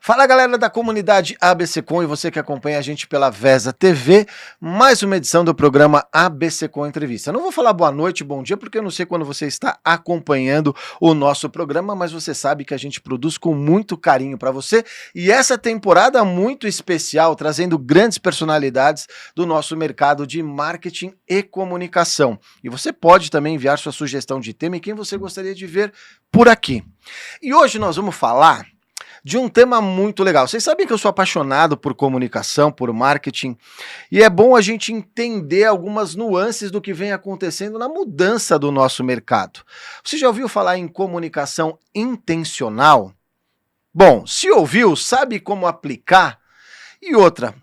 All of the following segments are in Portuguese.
Fala galera da comunidade ABCCom e você que acompanha a gente pela Vesa TV, mais uma edição do programa ABCCom Entrevista. Não vou falar boa noite, bom dia, porque eu não sei quando você está acompanhando o nosso programa, mas você sabe que a gente produz com muito carinho para você e essa temporada muito especial, trazendo grandes personalidades do nosso mercado de marketing e comunicação. E você pode também enviar sua sugestão de tema e quem você gostaria de ver por aqui. E hoje nós vamos falar de um tema muito legal. Vocês sabem que eu sou apaixonado por comunicação, por marketing, e é bom a gente entender algumas nuances do que vem acontecendo na mudança do nosso mercado. Você já ouviu falar em comunicação intencional? Bom, se ouviu, sabe como aplicar? E outra,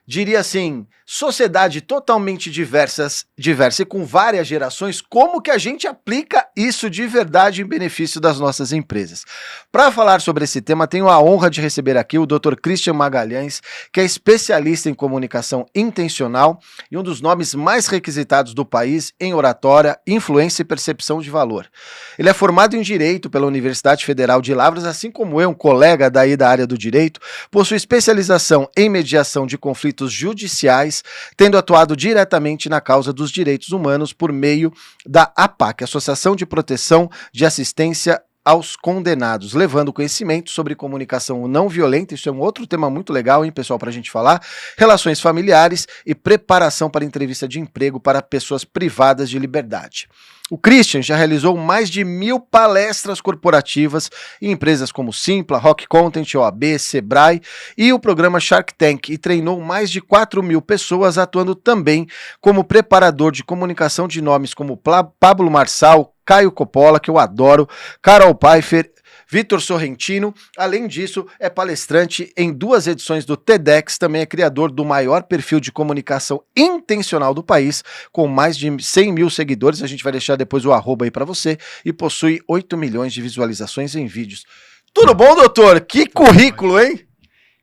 diria assim, sociedade totalmente diversa e com várias gerações, como que a gente aplica isso de verdade em benefício das nossas empresas? Para falar sobre esse tema, tenho a honra de receber aqui o Dr. Christian Magalhães, que é especialista em comunicação intencional e um dos nomes mais requisitados do país em oratória, influência e percepção de valor. Ele é formado em Direito pela Universidade Federal de Lavras, assim como eu, um colega daí da área do Direito, possui especialização em mediação de conflitos judiciais, tendo atuado diretamente na causa dos direitos humanos por meio da APAC, Associação de Proteção de Assistência aos Condenados, levando conhecimento sobre comunicação não violenta. Isso é um outro tema muito legal, hein, pessoal, para a gente falar, relações familiares e preparação para entrevista de emprego para pessoas privadas de liberdade. O Christian já realizou mais de 1000 palestras corporativas em empresas como Simpla, Rock Content, OAB, Sebrae e o programa Shark Tank e treinou mais de 4.000 pessoas, atuando também como preparador de comunicação de nomes como Pablo Marçal, Caio Coppola, que eu adoro, Carol Pfeiffer, Vitor Sorrentino. Além disso, é palestrante em 2 edições do TEDx, também é criador do maior perfil de comunicação intencional do país, com mais de 100 mil seguidores, a gente vai deixar depois o arroba aí para você, e possui 8 milhões de visualizações em vídeos. Tudo bom, doutor? Que currículo, hein?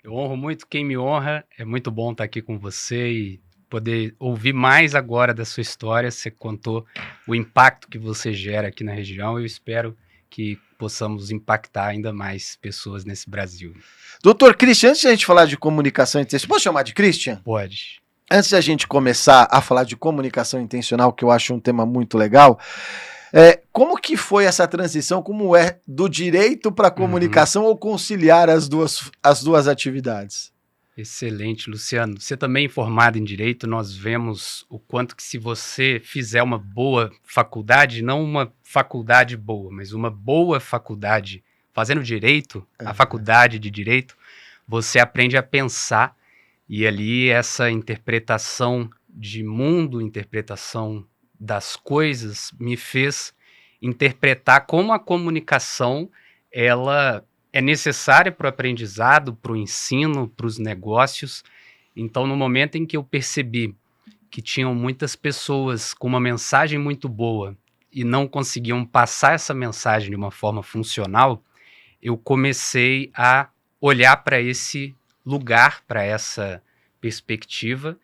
Eu honro muito quem me honra, é muito bom estar aqui com você e poder ouvir mais agora da sua história. Você contou o impacto que você gera aqui na região, eu espero que possamos impactar ainda mais pessoas nesse Brasil. Doutor Christian, antes de a gente falar de comunicação intencional, posso chamar de Christian? Pode. Antes de a gente começar a falar de comunicação intencional, que eu acho um tema muito legal, como que foi essa transição, como é do direito para a comunicação ou conciliar as duas atividades? Excelente, Luciano. Você também é formado em Direito, nós vemos o quanto que se você fizer uma boa faculdade, não uma faculdade boa, mas uma boa faculdade, fazendo Direito, a faculdade de Direito, você aprende a pensar e ali essa interpretação de mundo, interpretação das coisas, me fez interpretar como a comunicação, ela é necessária para o aprendizado, para o ensino, para os negócios. Então, no momento em que eu percebi que tinham muitas pessoas com uma mensagem muito boa e não conseguiam passar essa mensagem de uma forma funcional, eu comecei a olhar para esse lugar, para essa perspectiva.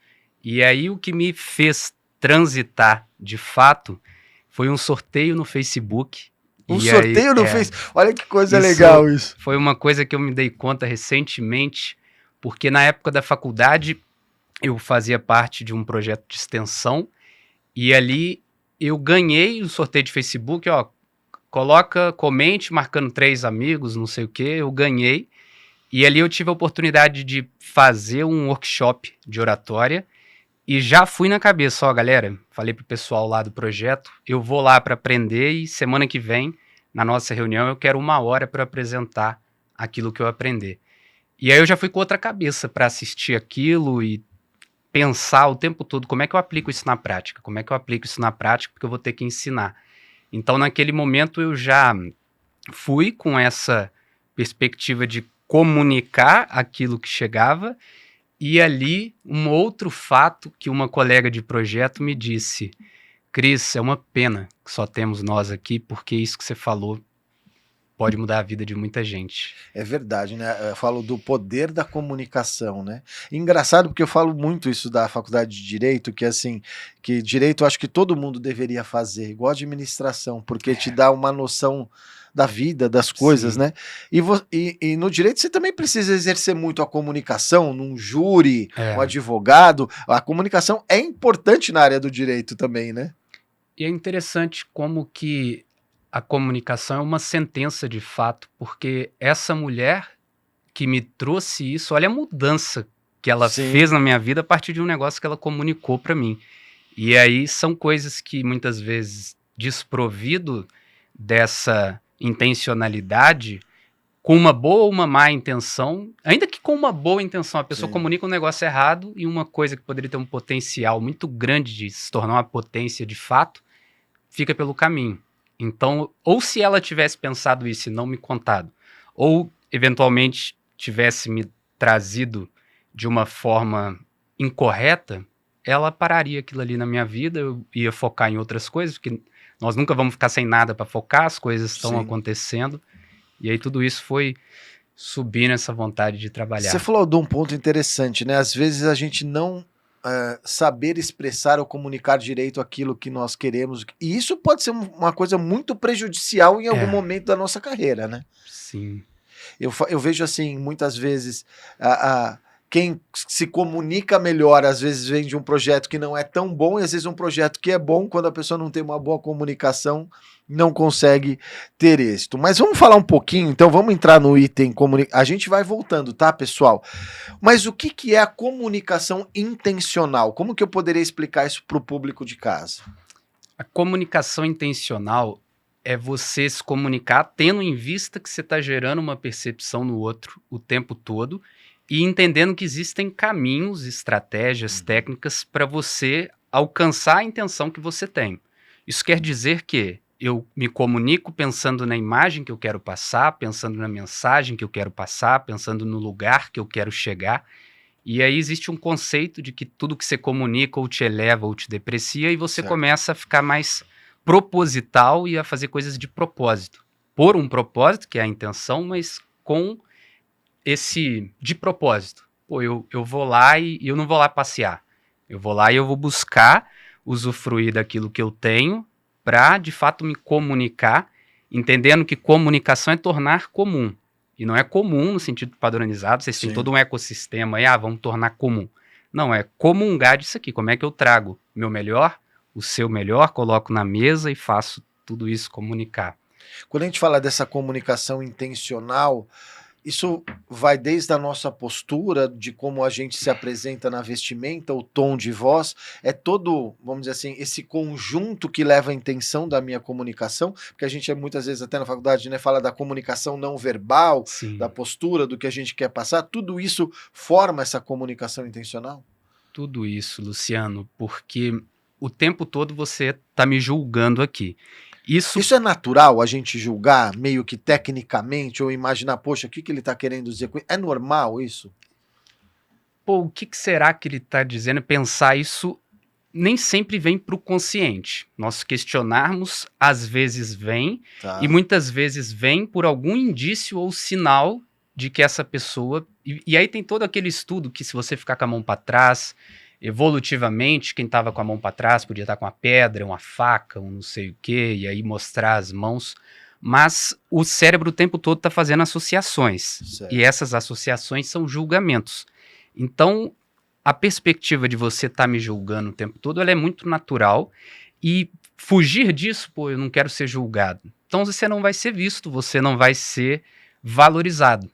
E aí o que me fez transitar, de fato, foi um sorteio no Facebook. Um sorteio no Facebook? Olha que coisa legal isso. Foi uma coisa que eu me dei conta recentemente, porque na época da faculdade eu fazia parte de um projeto de extensão e ali eu ganhei o sorteio de Facebook, comente marcando 3 amigos, não sei o que, eu ganhei. E ali eu tive a oportunidade de fazer um workshop de oratória e já fui na cabeça, galera, falei pro pessoal lá do projeto, eu vou lá para aprender e semana que vem, na nossa reunião, eu quero 1 hora para apresentar aquilo que eu aprender. E aí eu já fui com outra cabeça para assistir aquilo e pensar o tempo todo como é que eu aplico isso na prática, porque eu vou ter que ensinar. Então, naquele momento, eu já fui com essa perspectiva de comunicar aquilo que chegava. E ali, um outro fato que uma colega de projeto me disse: Cris, é uma pena que só temos nós aqui, porque isso que você falou pode mudar a vida de muita gente. É verdade, né? Eu falo do poder da comunicação, né? Engraçado porque eu falo muito isso da faculdade de Direito, que assim, que Direito eu acho que todo mundo deveria fazer, igual administração, porque te dá uma noção da vida, das coisas, Sim. né? E no Direito você também precisa exercer muito a comunicação, num júri, um É. advogado, a comunicação é importante na área do Direito também, né? E é interessante como que a comunicação é uma sentença de fato, porque essa mulher que me trouxe isso, olha a mudança que ela Sim, fez na minha vida a partir de um negócio que ela comunicou para mim. E aí são coisas que muitas vezes, desprovido dessa intencionalidade, com uma boa ou uma má intenção, ainda que com uma boa intenção, a pessoa sim. comunica um negócio errado e uma coisa que poderia ter um potencial muito grande de se tornar uma potência de fato, fica pelo caminho. Então, ou se ela tivesse pensado isso e não me contado, ou eventualmente tivesse me trazido de uma forma incorreta, ela pararia aquilo ali na minha vida, eu ia focar em outras coisas, porque nós nunca vamos ficar sem nada para focar, as coisas estão Sim. acontecendo, e aí tudo isso foi subindo essa vontade de Você trabalhar. falou de um ponto interessante, né? Às vezes a gente não saber expressar ou comunicar direito aquilo que nós queremos, e isso pode ser uma coisa muito prejudicial em algum É, momento da nossa carreira, né? sim, Eu vejo assim, muitas vezes, quem se comunica melhor, às vezes vem de um projeto que não é tão bom, e às vezes um projeto que é bom, quando a pessoa não tem uma boa comunicação, não consegue ter êxito. Mas vamos falar um pouquinho, então vamos entrar no item comunicação. A gente vai voltando, tá, pessoal? Mas o que, que é a comunicação intencional? Como que eu poderia explicar isso para o público de casa? a comunicação intencional é você se comunicar tendo em vista que você está gerando uma percepção no outro o tempo todo e entendendo que existem caminhos, estratégias, técnicas para você alcançar a intenção que você tem. Isso quer dizer que eu me comunico pensando na imagem que eu quero passar, pensando na mensagem que eu quero passar, pensando no lugar que eu quero chegar. E aí existe um conceito de que tudo que você comunica ou te eleva ou te deprecia e você Certo. começa a ficar mais proposital e a fazer coisas de propósito. Por um propósito, que é a intenção, mas com esse de propósito. Pô, eu vou lá e eu não vou lá passear. Eu vou lá e eu vou buscar usufruir daquilo que eu tenho para, de fato, me comunicar, entendendo que comunicação é tornar comum. E não é comum no sentido padronizado, vocês têm Sim. todo um ecossistema aí, vamos tornar comum. Não, é comungar disso aqui. Como é que eu trago meu melhor, o seu melhor, coloco na mesa e faço tudo isso comunicar. Quando a gente fala dessa comunicação intencional, isso vai desde a nossa postura, de como a gente se apresenta na vestimenta, o tom de voz, é todo, vamos dizer assim, esse conjunto que leva a intenção da minha comunicação, porque a gente muitas vezes até na faculdade, né, fala da comunicação não verbal, da Sim, postura, do que a gente quer passar, tudo isso forma essa comunicação intencional? tudo isso, Luciano, porque o tempo todo você está me julgando aqui. Isso, Isso é natural a gente julgar meio que tecnicamente ou imaginar, poxa, o que, que ele está querendo dizer com isso? É normal isso? pô, o que será que ele está dizendo? Pensar isso nem sempre vem para o consciente. Nós questionarmos, às vezes vem, e Tá, muitas vezes vem por algum indício ou sinal de que essa pessoa. E aí tem todo aquele estudo que, se você ficar com a mão para trás, evolutivamente, quem estava com a mão para trás podia estar com uma pedra, uma faca, um não sei o quê, e aí mostrar as mãos. Mas o cérebro o tempo todo está fazendo associações. certo. E essas associações são julgamentos. Então, a perspectiva de você estar me julgando o tempo todo, ela é muito natural, e fugir disso, pô, eu não quero ser julgado. Então você não vai ser visto, você não vai ser valorizado.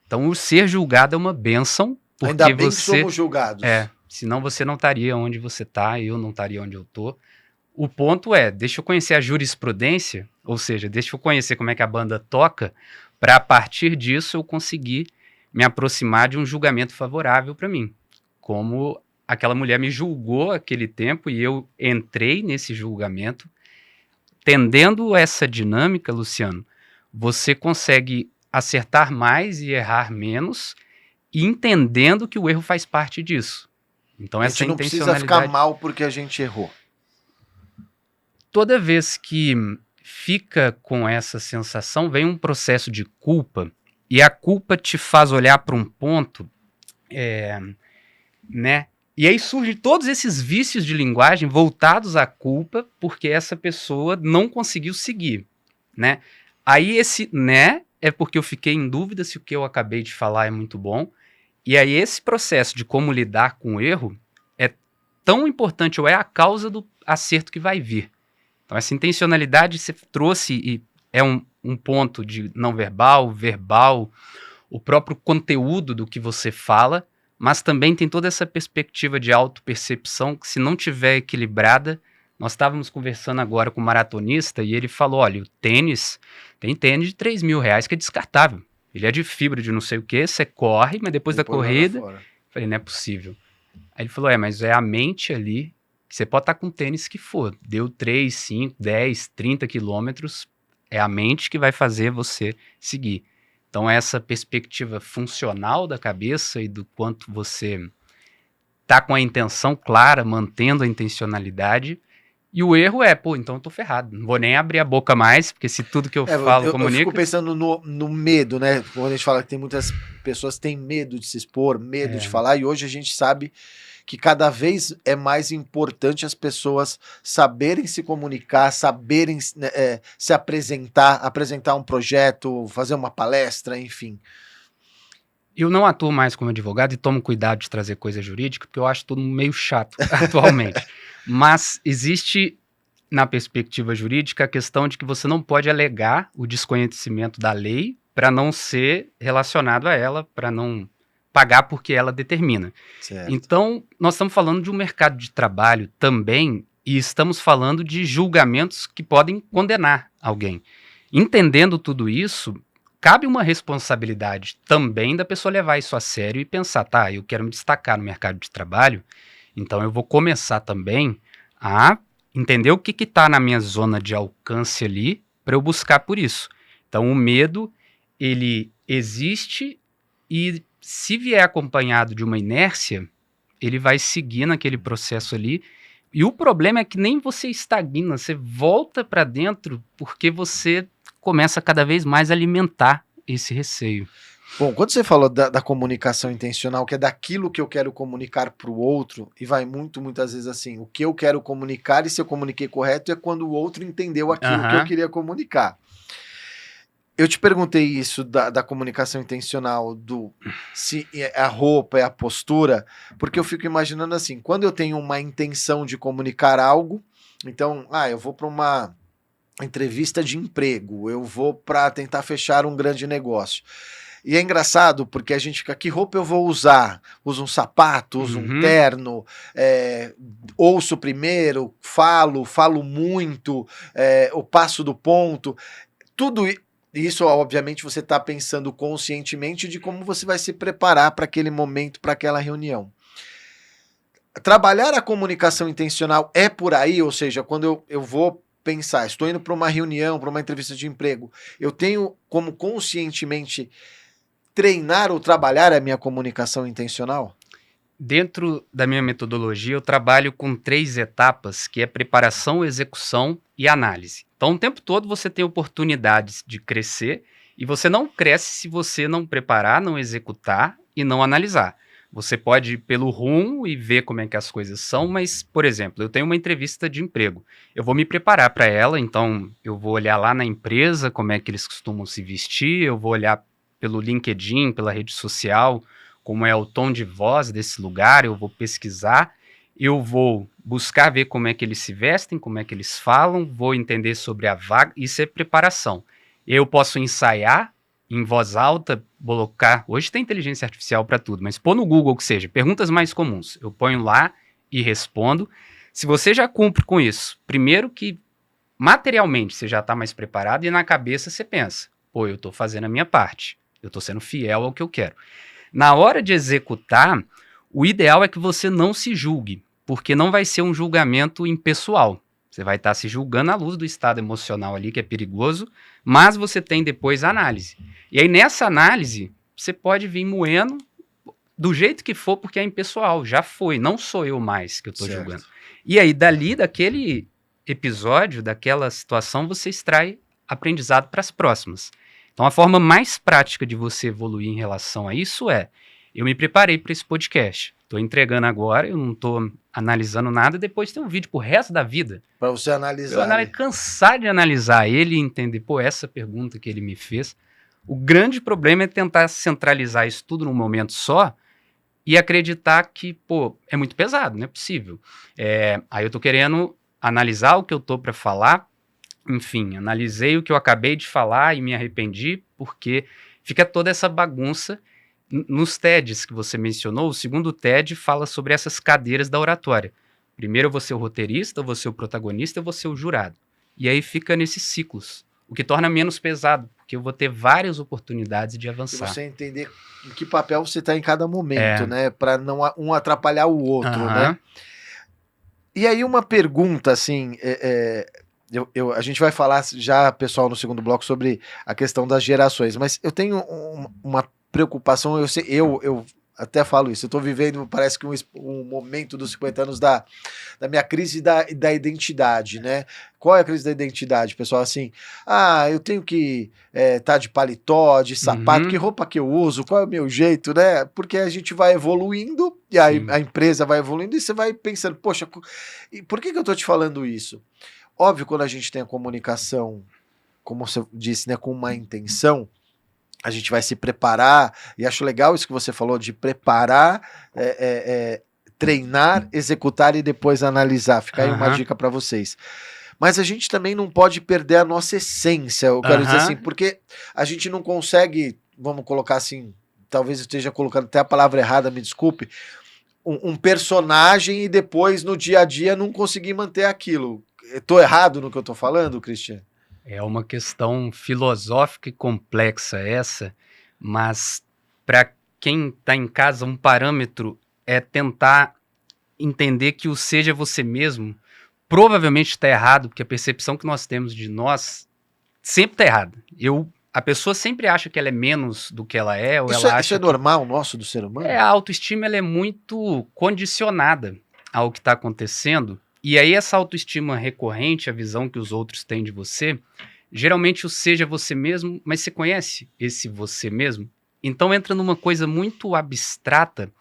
Então o ser julgado é uma bênção, Ainda porque bem que você somos julgados. senão você não estaria onde você está, eu não estaria onde eu tô. O ponto é, deixa eu conhecer a jurisprudência, ou seja, deixa eu conhecer como é que a banda toca, para a partir disso eu conseguir me aproximar de um julgamento favorável para mim. Como aquela mulher me julgou aquele tempo e eu entrei nesse julgamento. Tendendo essa dinâmica, Luciano, você consegue acertar mais e errar menos, e entendendo que o erro faz parte disso. Então A essa gente não precisa ficar intencionalidade, mal porque a gente errou. toda vez que fica com essa sensação, vem um processo de culpa, e a culpa te faz olhar para um ponto, né? E aí surgem todos esses vícios de linguagem voltados à culpa, porque essa pessoa não conseguiu seguir, né? Aí esse né é porque eu fiquei em dúvida se o que eu acabei de falar é muito bom. E aí esse processo de como lidar com o erro é tão importante, ou é a causa do acerto que vai vir. Então essa intencionalidade você trouxe e é um ponto de não verbal, verbal, o próprio conteúdo do que você fala, mas também tem toda essa perspectiva de autopercepção que, se não tiver equilibrada, nós estávamos conversando agora com um maratonista e ele falou, olha, o tênis, tem tênis de R$3.000 que é descartável. Ele é de fibra de não sei o que, você corre, mas depois da corrida... Falei, não é possível. Aí ele falou, mas é a mente ali, que você pode estar com o tênis que for, deu 3, 5, 10, 30 quilômetros, é a mente que vai fazer você seguir. Então essa perspectiva funcional da cabeça e do quanto você tá com a intenção clara, mantendo a intencionalidade, e o erro é, então eu tô ferrado, não vou nem abrir a boca mais, porque se tudo que eu falo comunica... Eu fico pensando no medo, né? Quando a gente fala que tem muitas pessoas que têm medo de se expor, medo de falar, e hoje a gente sabe que cada vez é mais importante as pessoas saberem se comunicar, saberem se apresentar um projeto, fazer uma palestra, enfim. Eu não atuo mais como advogado e tomo cuidado de trazer coisa jurídica, porque eu acho tudo meio chato atualmente. Mas existe, na perspectiva jurídica, a questão de que você não pode alegar o desconhecimento da lei para não ser relacionado a ela, para não pagar porque ela determina. Certo. Então, nós estamos falando de um mercado de trabalho também, e estamos falando de julgamentos que podem condenar alguém. Entendendo tudo isso, cabe uma responsabilidade também da pessoa levar isso a sério e pensar, tá, eu quero me destacar no mercado de trabalho, então eu vou começar também a entender o que está na minha zona de alcance ali para eu buscar por isso. Então o medo, ele existe e se vier acompanhado de uma inércia, ele vai seguir naquele processo ali. E o problema é que nem você estagna, você volta para dentro porque você começa cada vez mais a alimentar esse receio. Bom, quando você falou da comunicação intencional, que é daquilo que eu quero comunicar para o outro, e vai muitas vezes assim, o que eu quero comunicar e se eu comuniquei correto é quando o outro entendeu aquilo que eu queria comunicar. Eu te perguntei isso da comunicação intencional, se a roupa é a postura, porque eu fico imaginando assim, quando eu tenho uma intenção de comunicar algo, então, eu vou para uma entrevista de emprego, eu vou para tentar fechar um grande negócio. E é engraçado porque a gente fica, que roupa eu vou usar? Uso um sapato, uso um terno, ouço primeiro, falo muito, o passo do ponto, tudo isso, obviamente, você está pensando conscientemente de como você vai se preparar para aquele momento, para aquela reunião. Trabalhar a comunicação intencional é por aí, ou seja, quando eu vou pensar, estou indo para uma reunião, para uma entrevista de emprego, eu tenho como conscientemente treinar ou trabalhar a minha comunicação intencional? Dentro da minha metodologia, eu trabalho com 3 etapas, que é preparação, execução e análise. Então, o tempo todo você tem oportunidades de crescer, e você não cresce se você não preparar, não executar e não analisar. Você pode ir pelo rumo e ver como é que as coisas são, mas, por exemplo, eu tenho uma entrevista de emprego. Eu vou me preparar para ela, então eu vou olhar lá na empresa como é que eles costumam se vestir, eu vou olhar pelo LinkedIn, pela rede social, como é o tom de voz desse lugar, eu vou pesquisar, eu vou buscar ver como é que eles se vestem, como é que eles falam, vou entender sobre a vaga, isso é preparação. Eu posso ensaiar em voz alta, colocar, hoje tem inteligência artificial para tudo, mas pôr no Google que seja, perguntas mais comuns, eu ponho lá e respondo. Se você já cumpre com isso, primeiro que materialmente você já está mais preparado e na cabeça você pensa, eu estou fazendo a minha parte, eu estou sendo fiel ao que eu quero. Na hora de executar, o ideal é que você não se julgue, porque não vai ser um julgamento impessoal. Você vai estar se julgando à luz do estado emocional ali, que é perigoso, mas você tem depois a análise. E aí, nessa análise, você pode vir moendo do jeito que for, porque é impessoal, já foi, não sou eu mais que eu estou julgando. E aí, daquele episódio, daquela situação, você extrai aprendizado para as próximas. Então, a forma mais prática de você evoluir em relação a isso eu me preparei para esse podcast. Estou entregando agora, eu não estou analisando nada, depois tem um vídeo pro resto da vida. Para você analisar. Cansar de analisar ele e entender, essa pergunta que ele me fez. O grande problema é tentar centralizar isso tudo num momento só e acreditar que, é muito pesado, não é possível. Aí eu tô querendo analisar o que eu tô para falar, enfim, analisei o que eu acabei de falar e me arrependi, porque fica toda essa bagunça. Nos TEDs que você mencionou, o segundo TED fala sobre essas cadeiras da oratória. Primeiro eu vou ser o roteirista, eu vou ser o protagonista, eu vou ser o jurado. E aí fica nesses ciclos, o que torna menos pesado, porque eu vou ter várias oportunidades de avançar. E você entender em que papel você está em cada momento, né? Para não um atrapalhar o outro, né? E aí uma pergunta, assim, a gente vai falar já, pessoal, no segundo bloco sobre a questão das gerações, mas eu tenho uma preocupação, eu até falo isso, eu tô vivendo, parece que um momento dos 50 anos da minha crise da identidade, né? Qual é a crise da identidade, pessoal? Assim, eu tenho que tá de paletó, de sapato, que roupa que eu uso, qual é o meu jeito, né? Porque a gente vai evoluindo, e aí a empresa vai evoluindo, e você vai pensando, poxa, por que eu tô te falando isso? Óbvio, quando a gente tem a comunicação, como você disse, né, com uma intenção, a gente vai se preparar, e acho legal isso que você falou, de preparar, treinar, executar e depois analisar. Fica aí uma dica para vocês. Mas a gente também não pode perder a nossa essência, eu quero dizer assim, porque a gente não consegue, vamos colocar assim, talvez eu esteja colocando até a palavra errada, me desculpe, um personagem e depois no dia a dia não conseguir manter aquilo. Estou errado no que eu estou falando, Cristian? É uma questão filosófica e complexa essa, mas para quem está em casa, um parâmetro é tentar entender que o seja você mesmo provavelmente está errado, porque a percepção que nós temos de nós sempre está errada. A pessoa sempre acha que ela é menos do que ela é, ou isso ela acha isso é normal nosso, do ser humano? A autoestima ela é muito condicionada ao que está acontecendo. E aí essa autoestima recorrente, a visão que os outros têm de você, geralmente o seja você mesmo, mas você conhece esse você mesmo? Então entra numa coisa muito abstrata,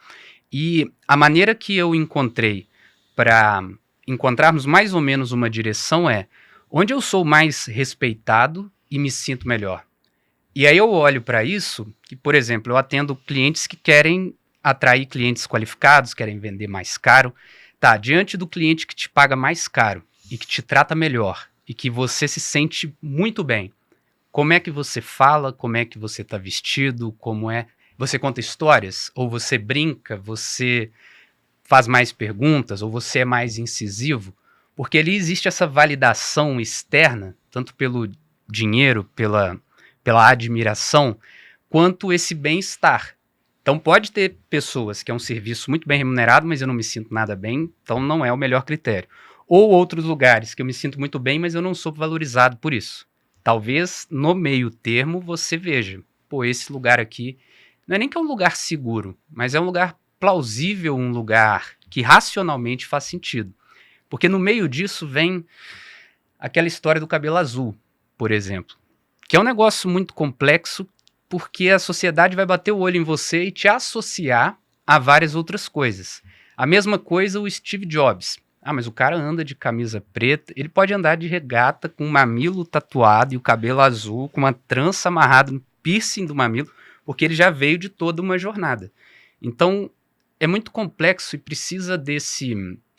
e a maneira que eu encontrei para encontrarmos mais ou menos uma direção onde eu sou mais respeitado e me sinto melhor. E aí eu olho para isso, que, por exemplo, eu atendo clientes que querem atrair clientes qualificados, querem vender mais caro. Tá, diante do cliente que te paga mais caro e que te trata melhor e que você se sente muito bem, como é que você fala, como é que você está vestido, como é... Você conta histórias? Ou você brinca, você faz mais perguntas, ou você é mais incisivo? Porque ali existe essa validação externa, tanto pelo dinheiro, pela admiração, quanto esse bem-estar. Então pode ter pessoas que é um serviço muito bem remunerado, mas eu não me sinto nada bem, então não é o melhor critério. Ou outros lugares que eu me sinto muito bem, mas eu não sou valorizado por isso. Talvez no meio termo você veja, esse lugar aqui não é nem que é um lugar seguro, mas é um lugar plausível, um lugar que racionalmente faz sentido. Porque no meio disso vem aquela história do cabelo azul, por exemplo, que é um negócio muito complexo, porque a sociedade vai bater o olho em você e te associar a várias outras coisas. A mesma coisa o Steve Jobs. Mas o cara anda de camisa preta, ele pode andar de regata com um mamilo tatuado e o cabelo azul, com uma trança amarrada no piercing do mamilo, porque ele já veio de toda uma jornada. Então, é muito complexo e precisa desse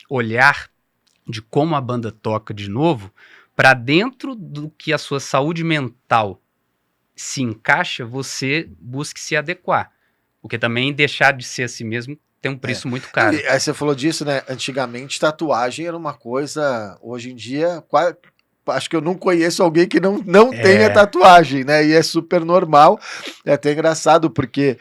olhar de como a banda toca de novo, para dentro do que a sua saúde mental se encaixa, você busque se adequar. Porque também deixar de ser a si mesmo tem um preço muito caro. Aí você falou disso, né? Antigamente tatuagem era uma coisa, hoje em dia acho que eu não conheço alguém que não tenha tatuagem, né? E é super normal. É até engraçado, porque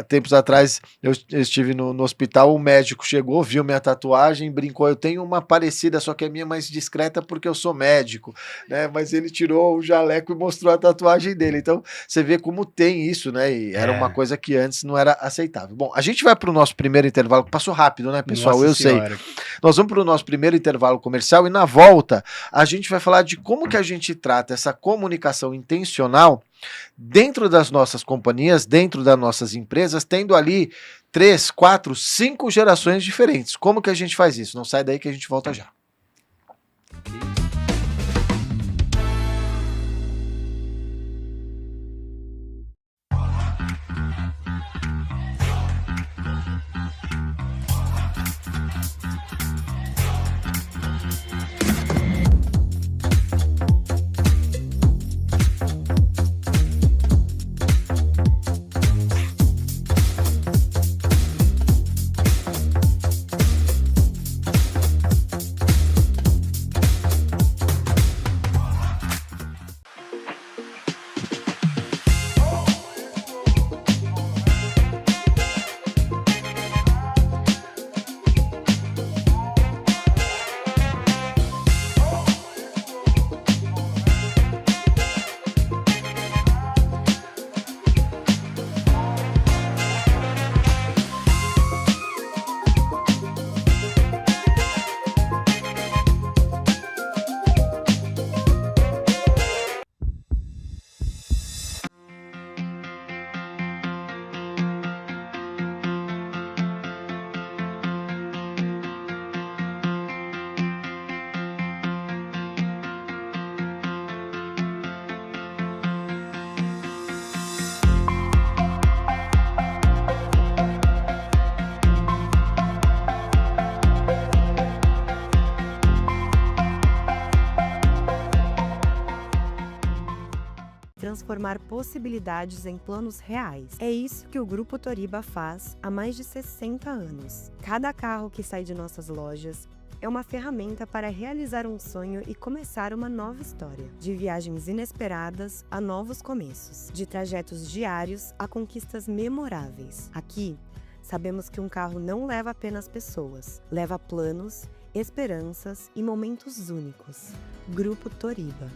tempos atrás eu estive no hospital, o médico chegou, viu minha tatuagem, brincou, eu tenho uma parecida, só que a minha é mais discreta porque eu sou médico, né? Mas ele tirou o jaleco e mostrou a tatuagem dele. Então, você vê como tem isso, né? E era uma coisa que antes não era aceitável. Bom, a gente vai para o nosso primeiro intervalo, que passou rápido, né, pessoal? Nossa Eu senhora. sei. Nós vamos para o nosso primeiro intervalo comercial e na volta a gente vai falar de como que a gente trata essa comunicação intencional dentro das nossas companhias, dentro das nossas empresas, tendo ali 3, 4, 5 gerações diferentes. Como que a gente faz isso? Não sai daí que a gente volta já. Transformar possibilidades em planos reais. É isso que o Grupo Toriba faz há mais de 60 anos. Cada carro que sai de nossas lojas é uma ferramenta para realizar um sonho e começar uma nova história. De viagens inesperadas a novos começos. De trajetos diários a conquistas memoráveis. Aqui, sabemos que um carro não leva apenas pessoas. Leva planos, esperanças e momentos únicos. Grupo Toriba.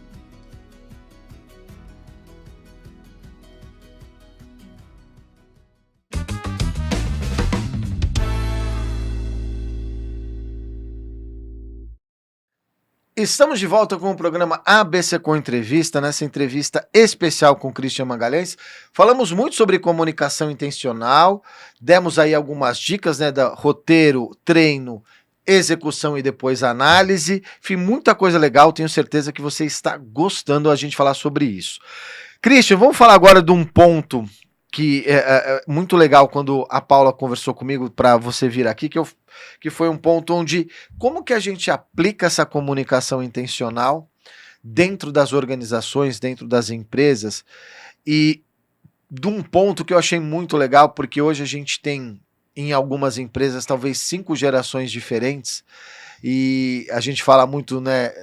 Estamos de volta com o programa ABC Com Entrevista, nessa entrevista especial com Christian Magalhães. Falamos muito sobre comunicação intencional, demos aí algumas dicas, né, da roteiro, treino, execução e depois análise. Enfim, muita coisa legal, tenho certeza que você está gostando a gente falar sobre isso. Christian, vamos falar agora de um ponto que é muito legal quando a Paula conversou comigo para você vir aqui, que foi um ponto onde como que a gente aplica essa comunicação intencional dentro das organizações, dentro das empresas, e de um ponto que eu achei muito legal, porque hoje a gente tem em algumas empresas talvez 5 gerações diferentes, e a gente fala muito, né,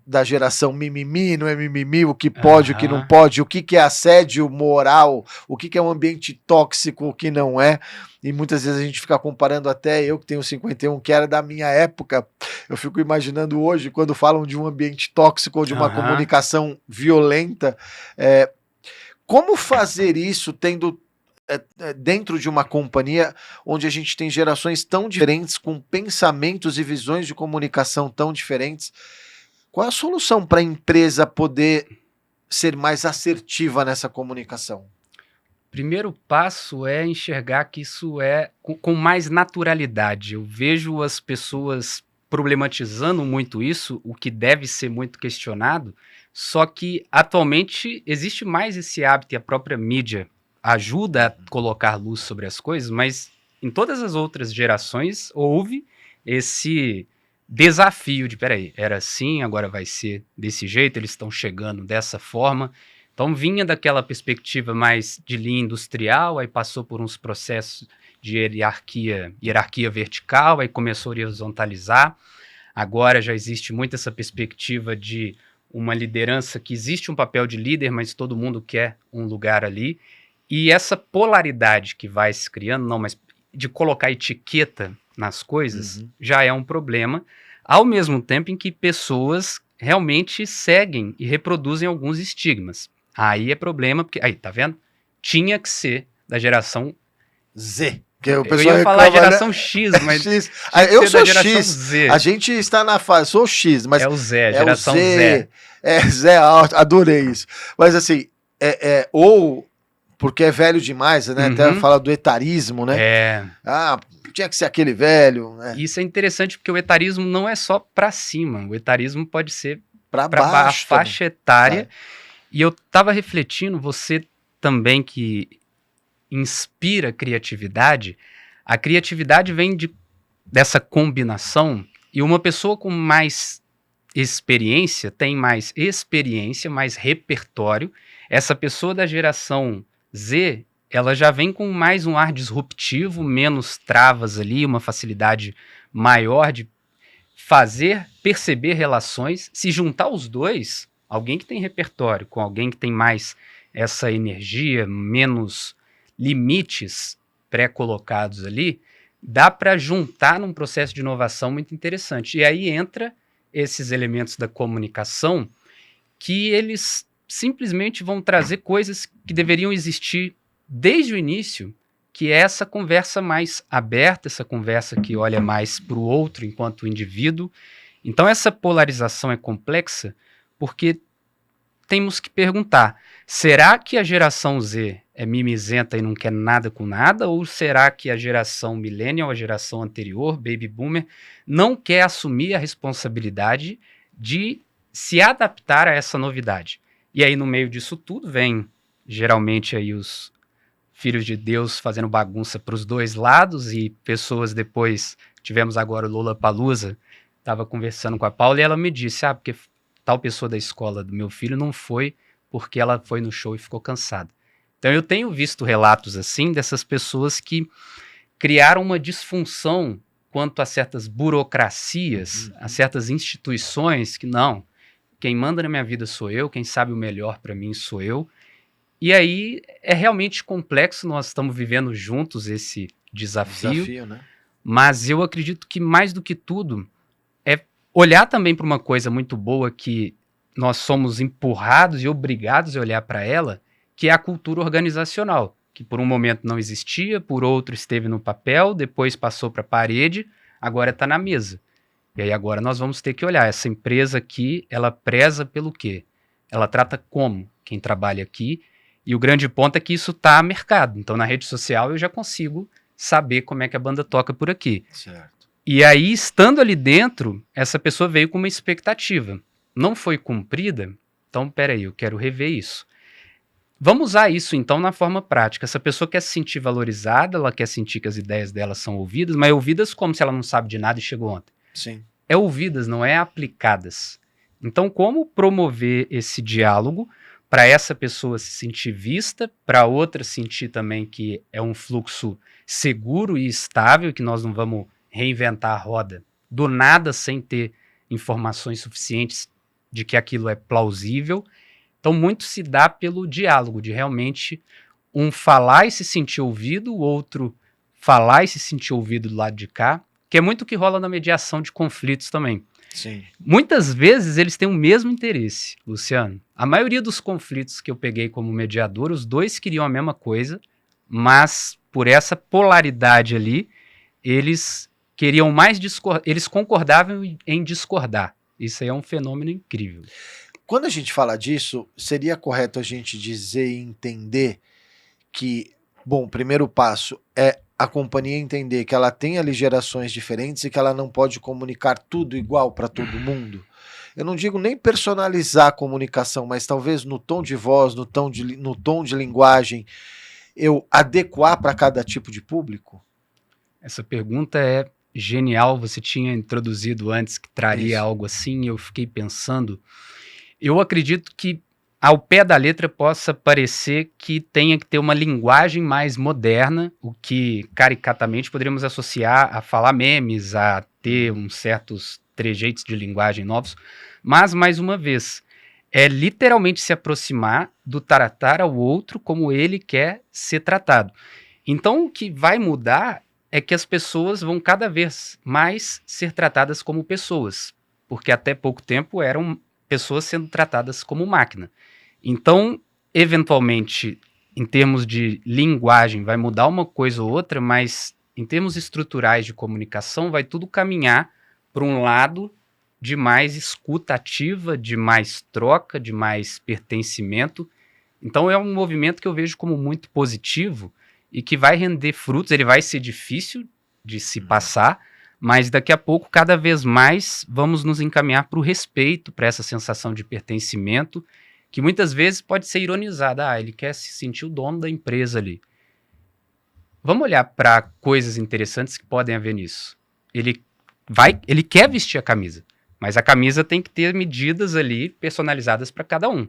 da geração mimimi, não é mimimi, o que pode, o que não pode, o que é assédio moral, o que é um ambiente tóxico, o que não é, e muitas vezes a gente fica comparando, até eu que tenho 51, que era da minha época, eu fico imaginando hoje, quando falam de um ambiente tóxico ou de uma comunicação violenta, como fazer isso tendo dentro de uma companhia onde a gente tem gerações tão diferentes, com pensamentos e visões de comunicação tão diferentes. Qual é a solução para a empresa poder ser mais assertiva nessa comunicação? Primeiro passo é enxergar que isso é com mais naturalidade. Eu vejo as pessoas problematizando muito isso, o que deve ser muito questionado, só que atualmente existe mais esse hábito e a própria mídia ajuda a colocar luz sobre as coisas, mas em todas as outras gerações houve esse desafio de, peraí, era assim, agora vai ser desse jeito, eles estão chegando dessa forma. Então vinha daquela perspectiva mais de linha industrial, aí passou por uns processos de hierarquia vertical, aí começou a horizontalizar. Agora já existe muito essa perspectiva de uma liderança que existe um papel de líder, mas todo mundo quer um lugar ali. E essa polaridade que vai se criando, não, mas de colocar etiqueta nas coisas, já é um problema, ao mesmo tempo em que pessoas realmente seguem e reproduzem alguns estigmas. Aí é problema, porque, aí, tá vendo? Tinha que ser da geração Z. Que o eu pessoal ia falar reclama, geração né? X, mas X. tinha que Eu ser da sou geração X. Z. A gente está na fase, sou X, mas É o Zé, é geração o Z. Zé. É Zé Alto, adorei isso. Mas assim, ou porque é velho demais, né? Até fala do etarismo, né? Ah, tinha que ser aquele velho, né? Isso é interessante porque o etarismo não é só para cima, o etarismo pode ser Para para a baixo faixa etária. E eu estava refletindo, você também que inspira criatividade, a criatividade vem dessa combinação, e uma pessoa com mais experiência tem mais experiência, mais repertório. Essa pessoa da geração Z, ela já vem com mais um ar disruptivo, menos travas ali, uma facilidade maior de perceber relações. Se juntar os dois, alguém que tem repertório com alguém que tem mais essa energia, menos limites pré-colocados ali, dá para juntar num processo de inovação muito interessante. E aí entra esses elementos da comunicação que eles simplesmente vão trazer coisas que deveriam existir desde o início, que é essa conversa mais aberta, essa conversa que olha mais para o outro enquanto indivíduo. Então essa polarização é complexa porque temos que perguntar, será que a geração Z é mimizenta e não quer nada com nada? Ou será que a geração millennial, a geração anterior, baby boomer, não quer assumir a responsabilidade de se adaptar a essa novidade? E aí no meio disso tudo vem geralmente aí os filhos de Deus fazendo bagunça para os dois lados e pessoas depois, tivemos agora o Lollapalooza, estava conversando com a Paula e ela me disse, porque tal pessoa da escola do meu filho não foi porque ela foi no show e ficou cansada. Então eu tenho visto relatos assim dessas pessoas que criaram uma disfunção quanto a certas burocracias, a certas instituições que não, quem manda na minha vida sou eu, quem sabe o melhor para mim sou eu. E aí é realmente complexo, nós estamos vivendo juntos esse desafio, né? Mas eu acredito que mais do que tudo é olhar também para uma coisa muito boa que nós somos empurrados e obrigados a olhar para ela, que é a cultura organizacional, que por um momento não existia, por outro esteve no papel, depois passou para a parede, agora está na mesa. E aí agora nós vamos ter que olhar, essa empresa aqui, ela preza pelo quê? Ela trata como quem trabalha aqui, e o grande ponto é que isso está mercado. Então na rede social eu já consigo saber como é que a banda toca por aqui. Certo. E aí, estando ali dentro, essa pessoa veio com uma expectativa. Não foi cumprida? Então, peraí, eu quero rever isso. Vamos usar isso, então, na forma prática. Essa pessoa quer se sentir valorizada, ela quer sentir que as ideias dela são ouvidas, mas ouvidas como se ela não sabe de nada e chegou ontem. Sim. É ouvidas, não é aplicadas. Então, como promover esse diálogo para essa pessoa se sentir vista, para outra sentir também que é um fluxo seguro e estável, que nós não vamos reinventar a roda do nada sem ter informações suficientes de que aquilo é plausível. Então, muito se dá pelo diálogo, de realmente um falar e se sentir ouvido, o outro falar e se sentir ouvido do lado de cá, que é muito o que rola na mediação de conflitos também. Sim. Muitas vezes eles têm o mesmo interesse, Luciano. A maioria dos conflitos que eu peguei como mediador, os dois queriam a mesma coisa, mas por essa polaridade ali, eles queriam mais eles concordavam em discordar. Isso aí é um fenômeno incrível. Quando a gente fala disso, seria correto a gente dizer e entender que, bom, o primeiro passo é a companhia entender que ela tem ali gerações diferentes e que ela não pode comunicar tudo igual para todo mundo. Eu não digo nem personalizar a comunicação, mas talvez no tom de voz, no tom de linguagem, eu adequar para cada tipo de público? Essa pergunta é genial. Você tinha introduzido antes que traria Isso. algo assim, e eu fiquei pensando. Eu acredito que ao pé da letra possa parecer que tenha que ter uma linguagem mais moderna, o que caricatamente poderíamos associar a falar memes, a ter uns certos trejeitos de linguagem novos, mas, mais uma vez, É literalmente se aproximar do tratar ao outro como ele quer ser tratado. Então, o que vai mudar é que as pessoas vão cada vez mais ser tratadas como pessoas, porque até pouco tempo eram pessoas sendo tratadas como máquina. Então, eventualmente, em termos de linguagem, vai mudar uma coisa ou outra, mas em termos estruturais de comunicação, vai tudo caminhar para um lado de mais escuta ativa, de mais troca, de mais pertencimento. Então é um movimento que eu vejo como muito positivo e que vai render frutos. Ele vai ser difícil de se passar, mas daqui a pouco, cada vez mais, vamos nos encaminhar para o respeito, para essa sensação de pertencimento, que muitas vezes pode ser ironizada. Ele quer se sentir o dono da empresa ali. Vamos olhar para coisas interessantes que podem haver nisso. Ele quer vestir a camisa, mas a camisa tem que ter medidas ali personalizadas para cada um.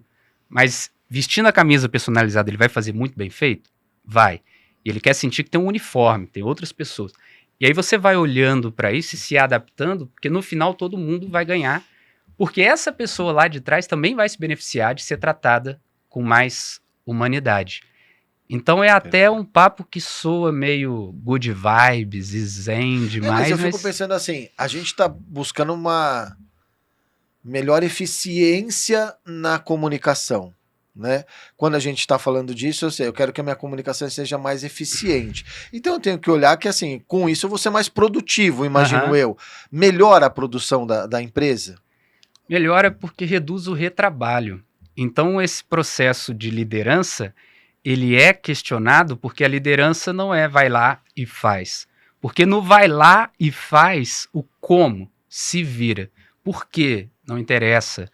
Mas vestindo a camisa personalizada, ele vai fazer muito bem feito? Vai. E ele quer sentir que tem um uniforme, tem outras pessoas. E aí você vai olhando para isso e se adaptando, porque no final todo mundo vai ganhar, porque essa pessoa lá de trás também vai se beneficiar de ser tratada com mais humanidade. Então é até um papo que soa meio good vibes e zen demais. Mas eu fico pensando assim, a gente tá buscando uma melhor eficiência na comunicação, né? Quando a gente está falando disso, eu quero que a minha comunicação seja mais eficiente. Então eu tenho que olhar que, assim, com isso eu vou ser mais produtivo, imagino eu. Melhora a produção da empresa? Melhora porque reduz o retrabalho. Então esse processo de liderança, ele é questionado porque a liderança não é vai lá e faz. Porque no vai lá e faz, o como se vira. Por quê? Não interessa.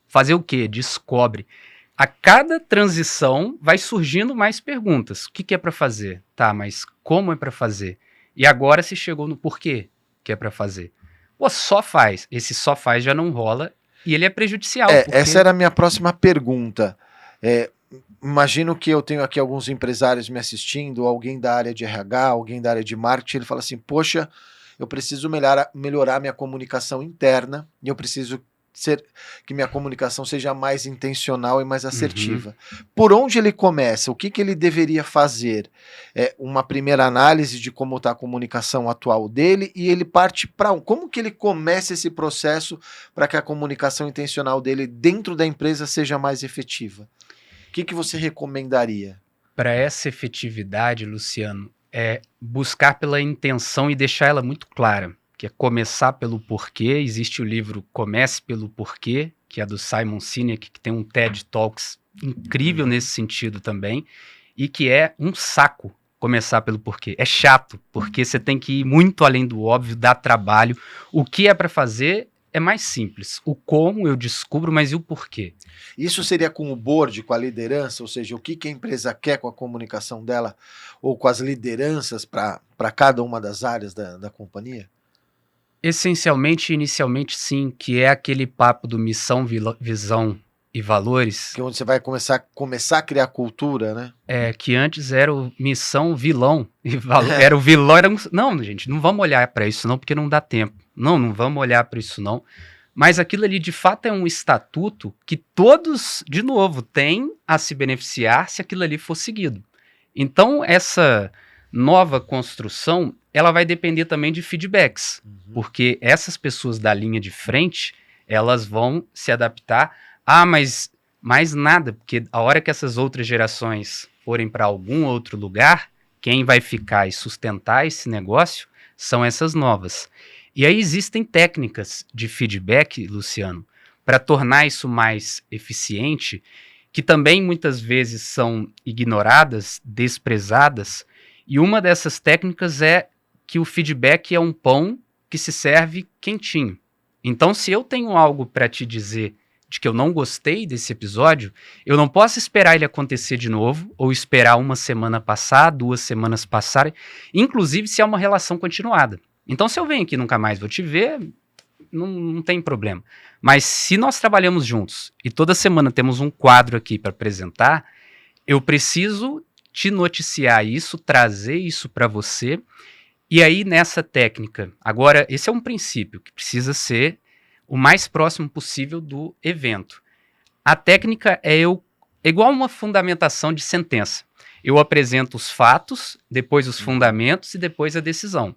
Fazer o quê? Descobre. A cada transição vai surgindo mais perguntas. O que é para fazer? Tá, mas como é para fazer? E agora se chegou no porquê que é para fazer. Pô, só faz. Esse só faz já não rola e ele é prejudicial. Porque... Essa era a minha próxima pergunta. Imagino que eu tenho aqui alguns empresários me assistindo, alguém da área de RH, alguém da área de marketing, ele fala assim, poxa, eu preciso melhorar minha comunicação interna e eu preciso que minha comunicação seja mais intencional e mais assertiva. Por onde ele começa? O que ele deveria fazer? Uma primeira análise de como está a comunicação atual dele e ele parte para como que ele começa esse processo para que a comunicação intencional dele dentro da empresa seja mais efetiva? O que você recomendaria? Para essa efetividade, Luciano, é buscar pela intenção e deixar ela muito clara, que é começar pelo porquê. Existe o livro Comece pelo Porquê, que é do Simon Sinek, que tem um TED Talks incrível nesse sentido também, e que é um saco começar pelo porquê. É chato, porque você tem que ir muito além do óbvio, dá trabalho. O que é para fazer é mais simples. O como eu descubro, mas e o porquê? Isso seria com o board, com a liderança, ou seja, o que a empresa quer com a comunicação dela, ou com as lideranças para cada uma das áreas da companhia? Essencialmente, inicialmente sim, que é aquele papo do missão, visão e valores. Que é onde você vai começar a criar cultura, né? Que antes era o missão, vilão e valor. Era o vilão, não, gente, não vamos olhar para isso não, porque não dá tempo. Não vamos olhar para isso não. Mas aquilo ali, de fato, é um estatuto que todos, de novo, têm a se beneficiar se aquilo ali for seguido. Então, essa nova construção, ela vai depender também de feedbacks, porque essas pessoas da linha de frente, elas vão se adaptar. Mas mais nada, porque a hora que essas outras gerações forem para algum outro lugar, quem vai ficar e sustentar esse negócio são essas novas. E aí existem técnicas de feedback, Luciano, para tornar isso mais eficiente, que também muitas vezes são ignoradas, desprezadas, e uma dessas técnicas é que o feedback é um pão que se serve quentinho. Então, se eu tenho algo para te dizer de que eu não gostei desse episódio, eu não posso esperar ele acontecer de novo, ou esperar uma semana passar, 2 semanas passarem, inclusive se é uma relação continuada. Então, se eu venho aqui e nunca mais vou te ver, não tem problema. Mas se nós trabalhamos juntos e toda semana temos um quadro aqui para apresentar, eu preciso te noticiar isso, trazer isso para você. E aí, nessa técnica, agora, esse é um princípio que precisa ser o mais próximo possível do evento. A técnica é igual uma fundamentação de sentença. Eu apresento os fatos, depois os fundamentos e depois a decisão.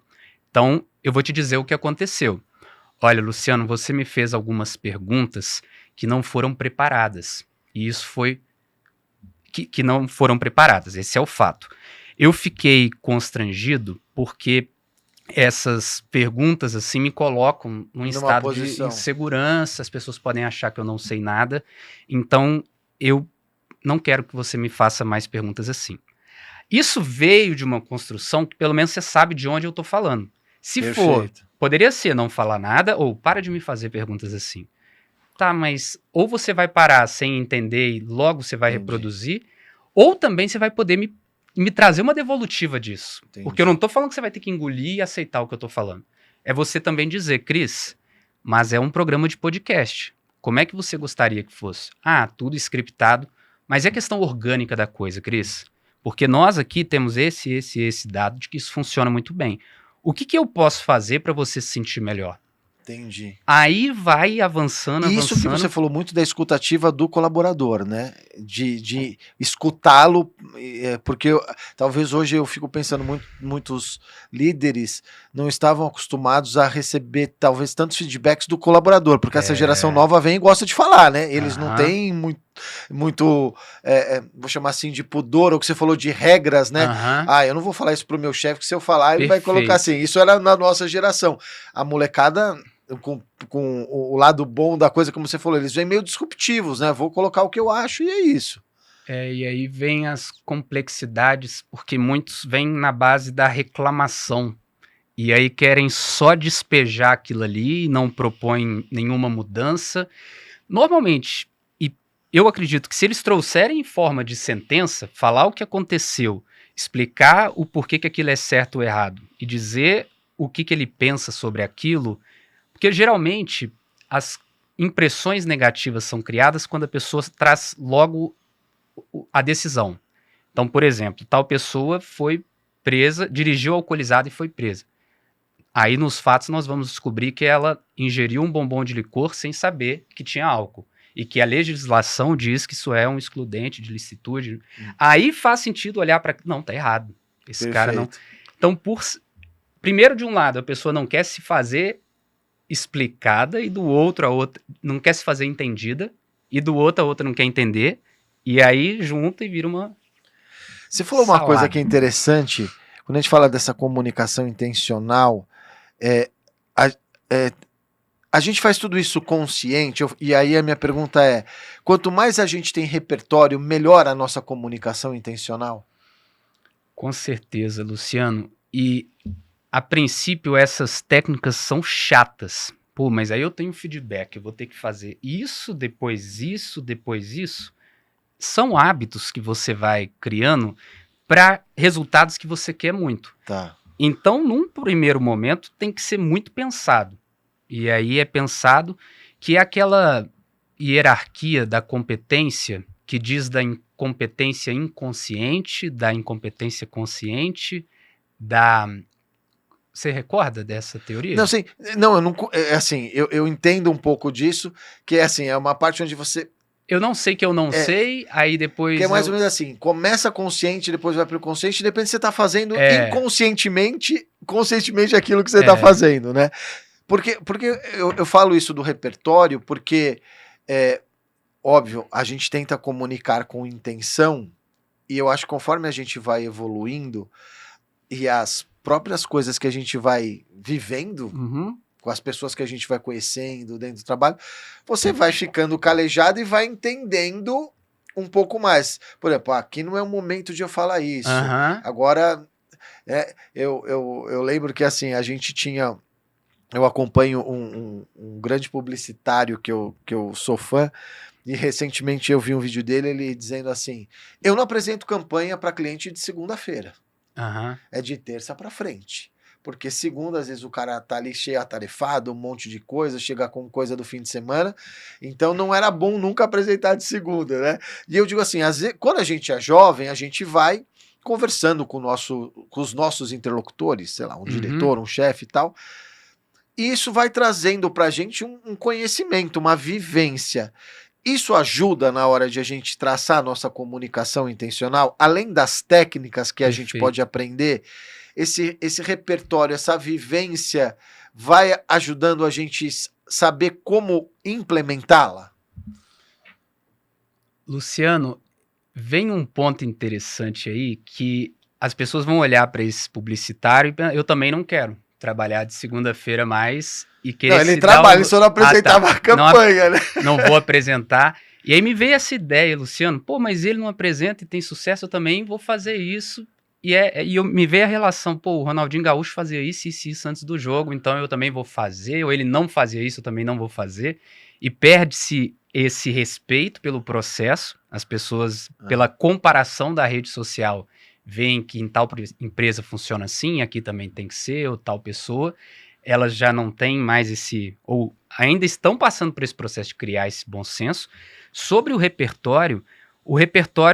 Então, eu vou te dizer o que aconteceu. Olha, Luciano, você me fez algumas perguntas que não foram preparadas. E isso foi que não foram preparadas. Esse é o fato. Eu fiquei constrangido porque essas perguntas assim me colocam num estado posição de insegurança, as pessoas podem achar que eu não sei nada. Então, eu não quero que você me faça mais perguntas assim. Isso veio de uma construção que pelo menos você sabe de onde eu estou falando. Se for, poderia ser não falar nada ou para de me fazer perguntas assim. Tá, mas ou você vai parar sem entender e logo você vai reproduzir, ou também você vai poder me trazer uma devolutiva disso. Porque eu não tô falando que você vai ter que engolir e aceitar o que eu tô falando. É você também dizer, Cris, mas é um programa de podcast. Como é que você gostaria que fosse? Ah, tudo scriptado. Mas é questão orgânica da coisa, Cris. Porque nós aqui temos esse dado de que isso funciona muito bem. O que eu posso fazer para você se sentir melhor? Entendi. Aí vai avançando. Isso que você falou muito da escutativa do colaborador, né? De escutá-lo, porque talvez hoje eu fico pensando, muitos líderes não estavam acostumados a receber talvez tantos feedbacks do colaborador, porque essa geração nova vem e gosta de falar, né? Eles não têm muito vou chamar assim de pudor, ou que você falou de regras, né? Eu não vou falar isso pro meu chefe, que se eu falar ele vai colocar assim. Isso era na nossa geração. A molecada, com o lado bom da coisa, como você falou, eles vêm meio disruptivos, né? Vou colocar o que eu acho e é isso. E aí vem as complexidades, porque muitos vêm na base da reclamação. E aí querem só despejar aquilo ali e não propõem nenhuma mudança. Normalmente, e eu acredito que se eles trouxerem em forma de sentença, falar o que aconteceu, explicar o porquê que aquilo é certo ou errado, e dizer o que ele pensa sobre aquilo. Porque geralmente as impressões negativas são criadas quando a pessoa traz logo a decisão. Então, por exemplo, tal pessoa foi presa, dirigiu alcoolizada e foi presa. Aí nos fatos nós vamos descobrir que ela ingeriu um bombom de licor sem saber que tinha álcool. E que a legislação diz que isso é um excludente de licitude. Aí faz sentido olhar para... Não, tá errado. Esse cara não... Então, primeiro, de um lado, a pessoa não quer se fazer explicada, e do outro a outra não quer se fazer entendida, e do outro a outra não quer entender, e aí junta e vira uma... Você falou uma coisa que é interessante, quando a gente fala dessa comunicação intencional, a gente faz tudo isso consciente, e aí a minha pergunta é, quanto mais a gente tem repertório, melhor a nossa comunicação intencional? Com certeza, Luciano, e a princípio, essas técnicas são chatas. Pô, mas aí eu tenho feedback, eu vou ter que fazer isso, depois isso, depois isso. São hábitos que você vai criando para resultados que você quer muito. Tá. Então, num primeiro momento, tem que ser muito pensado. E aí é pensado que é aquela hierarquia da competência que diz da incompetência inconsciente, da incompetência consciente, da... Você recorda dessa teoria? Não, sim. Não, eu não. Assim, eu entendo um pouco disso, que é assim, é uma parte onde você. Eu não sei que eu não sei, aí depois. Que é mais ou menos assim: começa consciente, depois vai pro consciente, depende se você tá fazendo conscientemente aquilo que você tá fazendo, né? Porque eu falo isso do repertório, porque, óbvio, a gente tenta comunicar com intenção, e eu acho que conforme a gente vai evoluindo, e as próprias coisas que a gente vai vivendo com as pessoas que a gente vai conhecendo dentro do trabalho, você vai ficando calejado e vai entendendo um pouco mais. Por exemplo, aqui não é o momento de eu falar isso. Agora, eu lembro que assim, a gente tinha... Eu acompanho um grande publicitário que eu sou fã, e recentemente eu vi um vídeo dele, ele dizendo assim, eu não apresento campanha para cliente de segunda-feira. É de terça para frente. Porque segunda, às vezes, o cara tá ali cheio atarefado, um monte de coisa, chega com coisa do fim de semana. Então não era bom nunca apresentar de segunda, né? E eu digo assim, às vezes, quando a gente é jovem, a gente vai conversando com os nossos interlocutores, sei lá, um diretor, um chefe e tal. E isso vai trazendo pra gente um conhecimento, uma vivência. Isso ajuda na hora de a gente traçar a nossa comunicação intencional, além das técnicas que a gente Perfeito. pode aprender, esse repertório, essa vivência vai ajudando a gente saber como implementá-la? Luciano, vem um ponto interessante aí que as pessoas vão olhar para esse publicitário e eu também não quero trabalhar de segunda-feira mais e querer Não, ele se dar trabalha, um- ele só não apresentava a campanha, né? Não vou apresentar. E aí me veio essa ideia, Luciano, pô, mas ele não apresenta e tem sucesso, eu também vou fazer isso. Me veio a relação, pô, o Ronaldinho Gaúcho fazia isso antes do jogo, então eu também vou fazer, ou ele não fazia isso, eu também não vou fazer. E perde-se esse respeito pelo processo, as pessoas, pela comparação da rede social, veem que em tal empresa funciona assim, aqui também tem que ser, ou tal pessoa, elas já não têm mais ou ainda estão passando por esse processo de criar esse bom senso. Sobre o repertório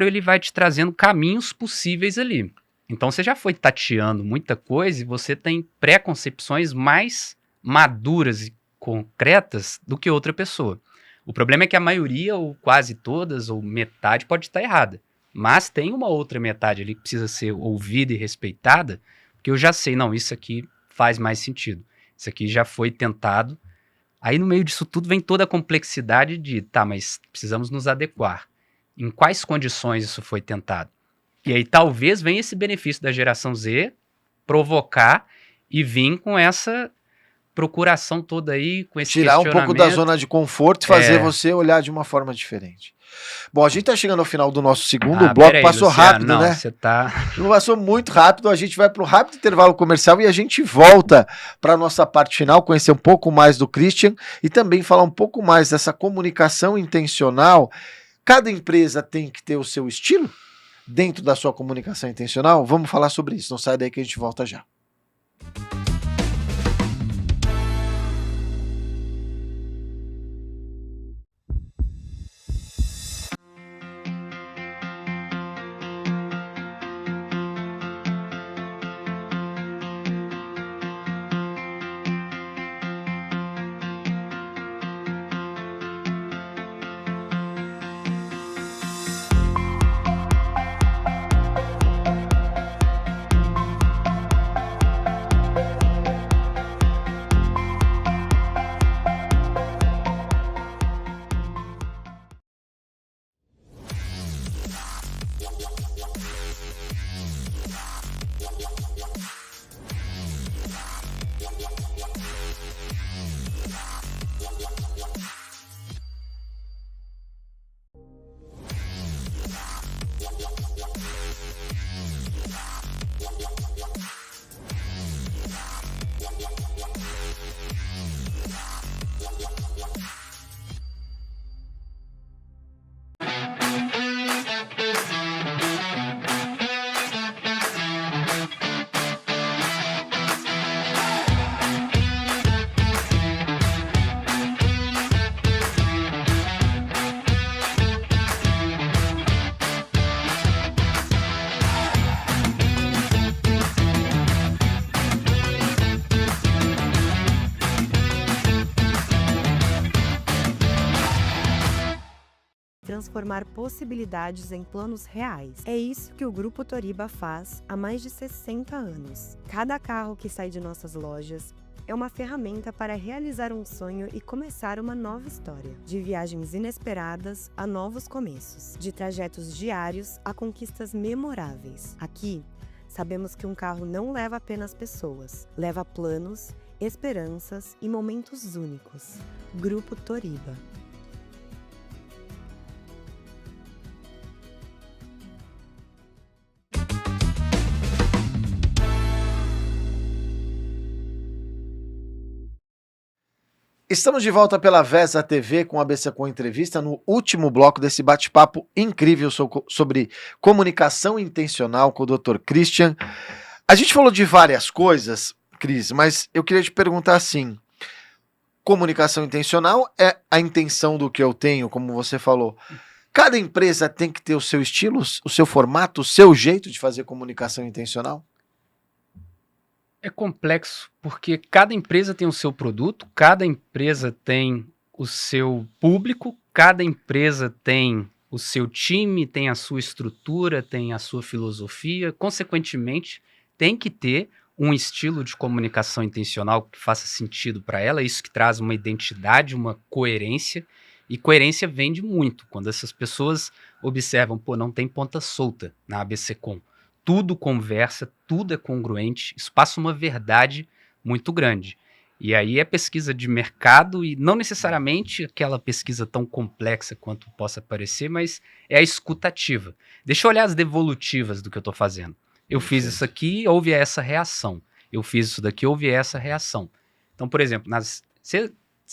ele vai te trazendo caminhos possíveis ali. Então você já foi tateando muita coisa e você tem pré-concepções mais maduras e concretas do que outra pessoa. O problema é que a maioria, ou quase todas, ou metade, pode estar errada. Mas tem uma outra metade ali que precisa ser ouvida e respeitada, porque eu já sei, não, isso aqui faz mais sentido. Isso aqui já foi tentado. Aí no meio disso tudo vem toda a complexidade de, tá, mas precisamos nos adequar. Em quais condições isso foi tentado? E aí talvez venha esse benefício da geração Z provocar e vir com essa procuração toda aí, com esse Tirar um pouco da questionamento. zona de conforto e fazer você olhar de uma forma diferente. Bom, a gente tá chegando ao final do nosso segundo bloco, peraí, passou Luciano, rápido, não, né? Você tá... Não passou muito rápido, a gente vai para o rápido intervalo comercial e a gente volta para a nossa parte final, conhecer um pouco mais do Christian e também falar um pouco mais dessa comunicação intencional. Cada empresa tem que ter o seu estilo dentro da sua comunicação intencional? Vamos falar sobre isso, não sai daí que a gente volta já. Transformar possibilidades em planos reais. É isso que o Grupo Toriba faz há mais de 60 anos. Cada carro que sai de nossas lojas é uma ferramenta para realizar um sonho e começar uma nova história. De viagens inesperadas a novos começos. De trajetos diários a conquistas memoráveis. Aqui, sabemos que um carro não leva apenas pessoas, leva planos, esperanças e momentos únicos. Grupo Toriba. Estamos de volta pela Vesa TV com a ABC Com Entrevista, no último bloco desse bate-papo incrível sobre comunicação intencional com o Dr. Christian. A gente falou de várias coisas, Cris, mas eu queria te perguntar assim, comunicação intencional é a intenção do que eu tenho, como você falou. Cada empresa tem que ter o seu estilo, o seu formato, o seu jeito de fazer comunicação intencional? É complexo, porque cada empresa tem o seu produto, cada empresa tem o seu público, cada empresa tem o seu time, tem a sua estrutura, tem a sua filosofia, consequentemente, tem que ter um estilo de comunicação intencional que faça sentido para ela, isso que traz uma identidade, uma coerência, e coerência vende muito, quando essas pessoas observam, pô, não tem ponta solta na ABSecom, tudo conversa, tudo é congruente, isso passa uma verdade muito grande. E aí é pesquisa de mercado e não necessariamente aquela pesquisa tão complexa quanto possa parecer, mas é a escutativa. Deixa eu olhar as devolutivas do que eu estou fazendo. Eu fiz isso aqui, houve essa reação. Eu fiz isso daqui, houve essa reação. Então, por exemplo,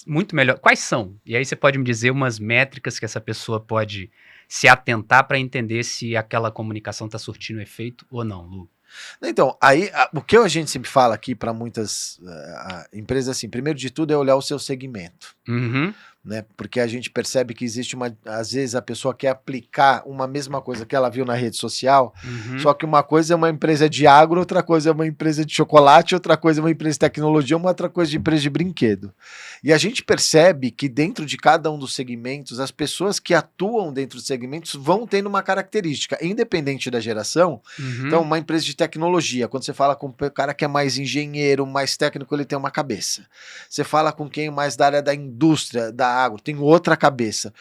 muito melhor. Quais são? E aí você pode me dizer umas métricas que essa pessoa pode se atentar para entender se aquela comunicação está surtindo efeito ou não, Lu. Então, aí o que a gente sempre fala aqui para muitas empresas, assim, primeiro de tudo é olhar o seu segmento. Uhum. Né? Porque a gente percebe que existe às vezes a pessoa quer aplicar uma mesma coisa que ela viu na rede social, só que uma coisa é uma empresa de agro, outra coisa é uma empresa de chocolate, outra coisa é uma empresa de tecnologia, uma outra coisa de empresa de brinquedo. E a gente percebe que dentro de cada um dos segmentos, as pessoas que atuam dentro dos segmentos vão tendo uma característica, independente da geração. Então, uma empresa de tecnologia, quando você fala com o cara que é mais engenheiro, mais técnico, ele tem uma cabeça. Você fala com quem mais da área da indústria, da agro, tem outra cabeça.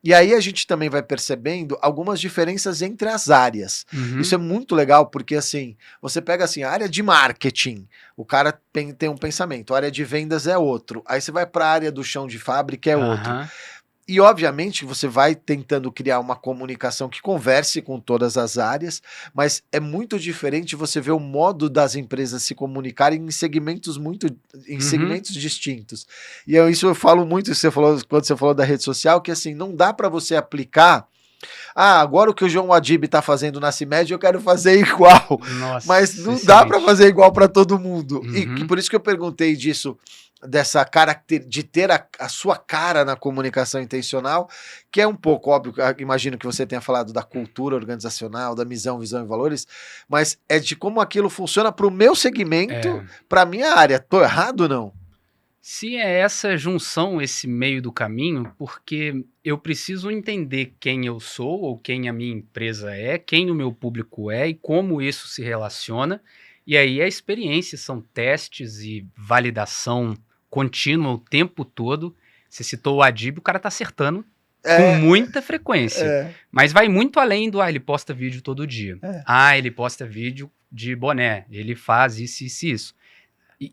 E aí a gente também vai percebendo algumas diferenças entre as áreas. Isso é muito legal porque assim, você pega assim, a área de marketing, o cara tem um pensamento, a área de vendas é outro, aí você vai para a área do chão de fábrica é outro. E obviamente você vai tentando criar uma comunicação que converse com todas as áreas, mas é muito diferente você ver o modo das empresas se comunicarem em segmentos segmentos distintos. E isso eu falo muito, quando você falou da rede social, que assim, não dá para você aplicar agora o que o João Adib está fazendo na CIMED eu quero fazer igual. Nossa, mas não dá para fazer igual para todo mundo. E por isso que eu perguntei disso, dessa de ter a sua cara na comunicação intencional, que é um pouco óbvio, imagino que você tenha falado da cultura organizacional, da visão e valores, mas é de como aquilo funciona para o meu segmento, para a minha área. Tô errado ou não? Se é essa junção, esse meio do caminho, porque eu preciso entender quem eu sou ou quem a minha empresa é, quem o meu público é e como isso se relaciona. E aí a experiência são testes e validação contínua o tempo todo. Você citou o Adib, o cara tá acertando com muita frequência. Mas vai muito além do, ele posta vídeo todo dia. Ele posta vídeo de boné, ele faz isso, isso e isso.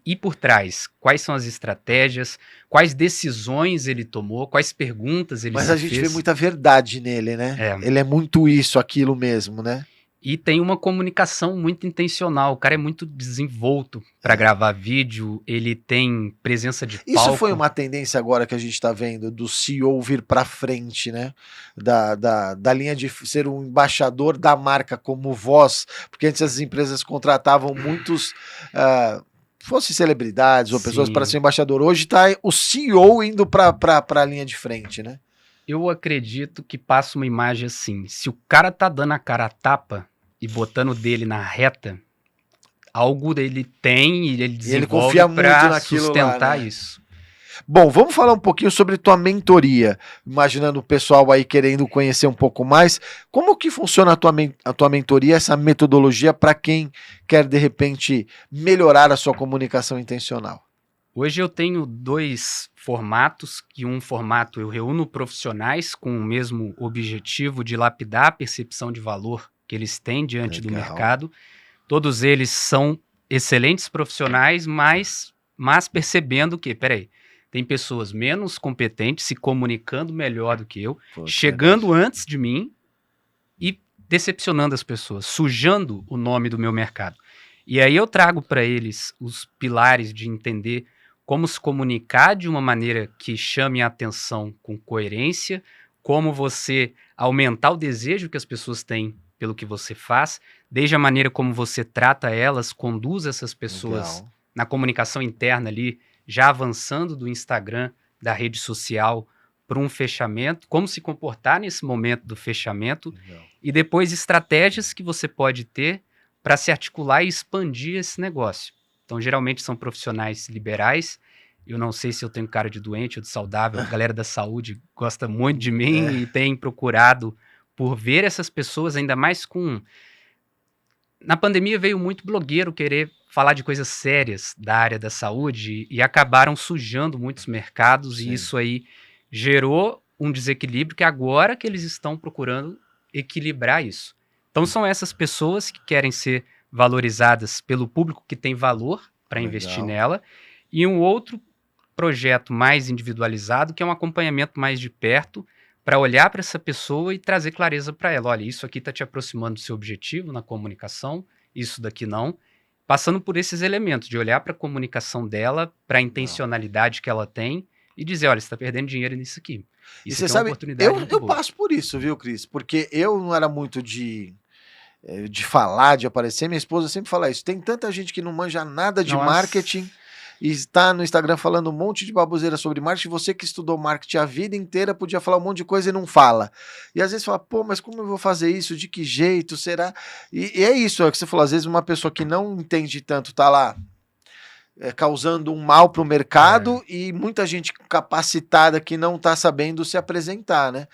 E por trás, quais são as estratégias, quais decisões ele tomou, quais perguntas ele fez. Mas a gente vê muita verdade nele, né? Ele é muito isso, aquilo mesmo, né? E tem uma comunicação muito intencional. O cara é muito desenvolto para gravar vídeo, ele tem presença de palco. Isso foi uma tendência agora que a gente está vendo do CEO vir para frente, né? Da linha de ser um embaixador da marca como voz, porque antes as empresas contratavam muitos... fosse celebridades ou pessoas para ser embaixador. Hoje está o CEO indo para a linha de frente, né? Eu acredito que passa uma imagem assim, se o cara tá dando a cara a tapa e botando o dele na reta, algo dele tem e ele desenvolve para sustentar lá, né? Isso. Bom, vamos falar um pouquinho sobre tua mentoria, imaginando o pessoal aí querendo conhecer um pouco mais, como que funciona a tua mentoria, essa metodologia para quem quer de repente melhorar a sua comunicação intencional? Hoje eu tenho 2 formatos, que um formato eu reúno profissionais com o mesmo objetivo de lapidar a percepção de valor que eles têm diante do mercado. Todos eles são excelentes profissionais, mas percebendo que, tem pessoas menos competentes se comunicando melhor do que eu, chegando antes de mim e decepcionando as pessoas, sujando o nome do meu mercado. E aí eu trago para eles os pilares de entender como se comunicar de uma maneira que chame a atenção com coerência, como você aumentar o desejo que as pessoas têm pelo que você faz, desde a maneira como você trata elas, conduz essas pessoas na comunicação interna ali, já avançando do Instagram, da rede social, para um fechamento, como se comportar nesse momento do fechamento, e depois estratégias que você pode ter para se articular e expandir esse negócio. Então, geralmente são profissionais liberais, Eu não sei se eu tenho cara de doente ou de saudável. A galera da saúde gosta muito de mim e tem procurado por ver essas pessoas, ainda mais com... Na pandemia veio muito blogueiro querer falar de coisas sérias da área da saúde e acabaram sujando muitos mercados Sim. e isso aí gerou um desequilíbrio que agora que eles estão procurando equilibrar isso. Então são essas pessoas que querem ser valorizadas pelo público que tem valor para investir nela e um outro projeto mais individualizado que é um acompanhamento mais de perto para olhar para essa pessoa e trazer clareza para ela. Olha, isso aqui está te aproximando do seu objetivo na comunicação, isso daqui não. Passando por esses elementos, de olhar para a comunicação dela, para a intencionalidade que ela tem e dizer, olha, você está perdendo dinheiro nisso aqui. E Isso você aqui é uma sabe, oportunidade muito eu boa. passo por isso, viu, Cris? Porque eu não era muito de falar, de aparecer. Minha esposa sempre fala isso. Tem tanta gente que não manja nada de Nossa. marketing e está no Instagram falando um monte de baboseira sobre marketing. Você que estudou marketing a vida inteira podia falar um monte de coisa e não fala. E às vezes fala, pô, mas como eu vou fazer isso? De que jeito? Será? E é isso, é o que você falou. Às vezes uma pessoa que não entende tanto tá lá causando um mal para o mercado e muita gente capacitada que não está sabendo se apresentar, né?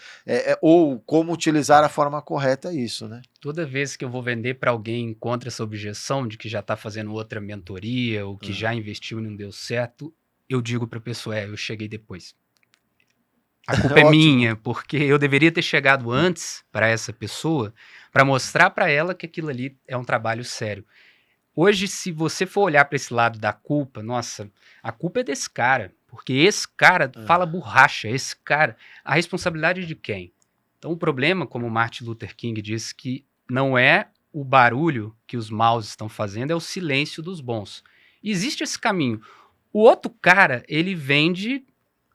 Ou como utilizar a forma correta isso, né? Toda vez que eu vou vender para alguém contra essa objeção de que já está fazendo outra mentoria ou que já investiu e não deu certo, eu digo para a pessoa, eu cheguei depois. A culpa é minha, porque eu deveria ter chegado antes para essa pessoa para mostrar para ela que aquilo ali é um trabalho sério. Hoje, se você for olhar para esse lado da culpa, nossa, a culpa é desse cara, porque esse cara fala borracha, esse cara, a responsabilidade é de quem? Então o problema, como Martin Luther King disse, que não é o barulho que os maus estão fazendo, é o silêncio dos bons. E existe esse caminho. O outro cara, ele vende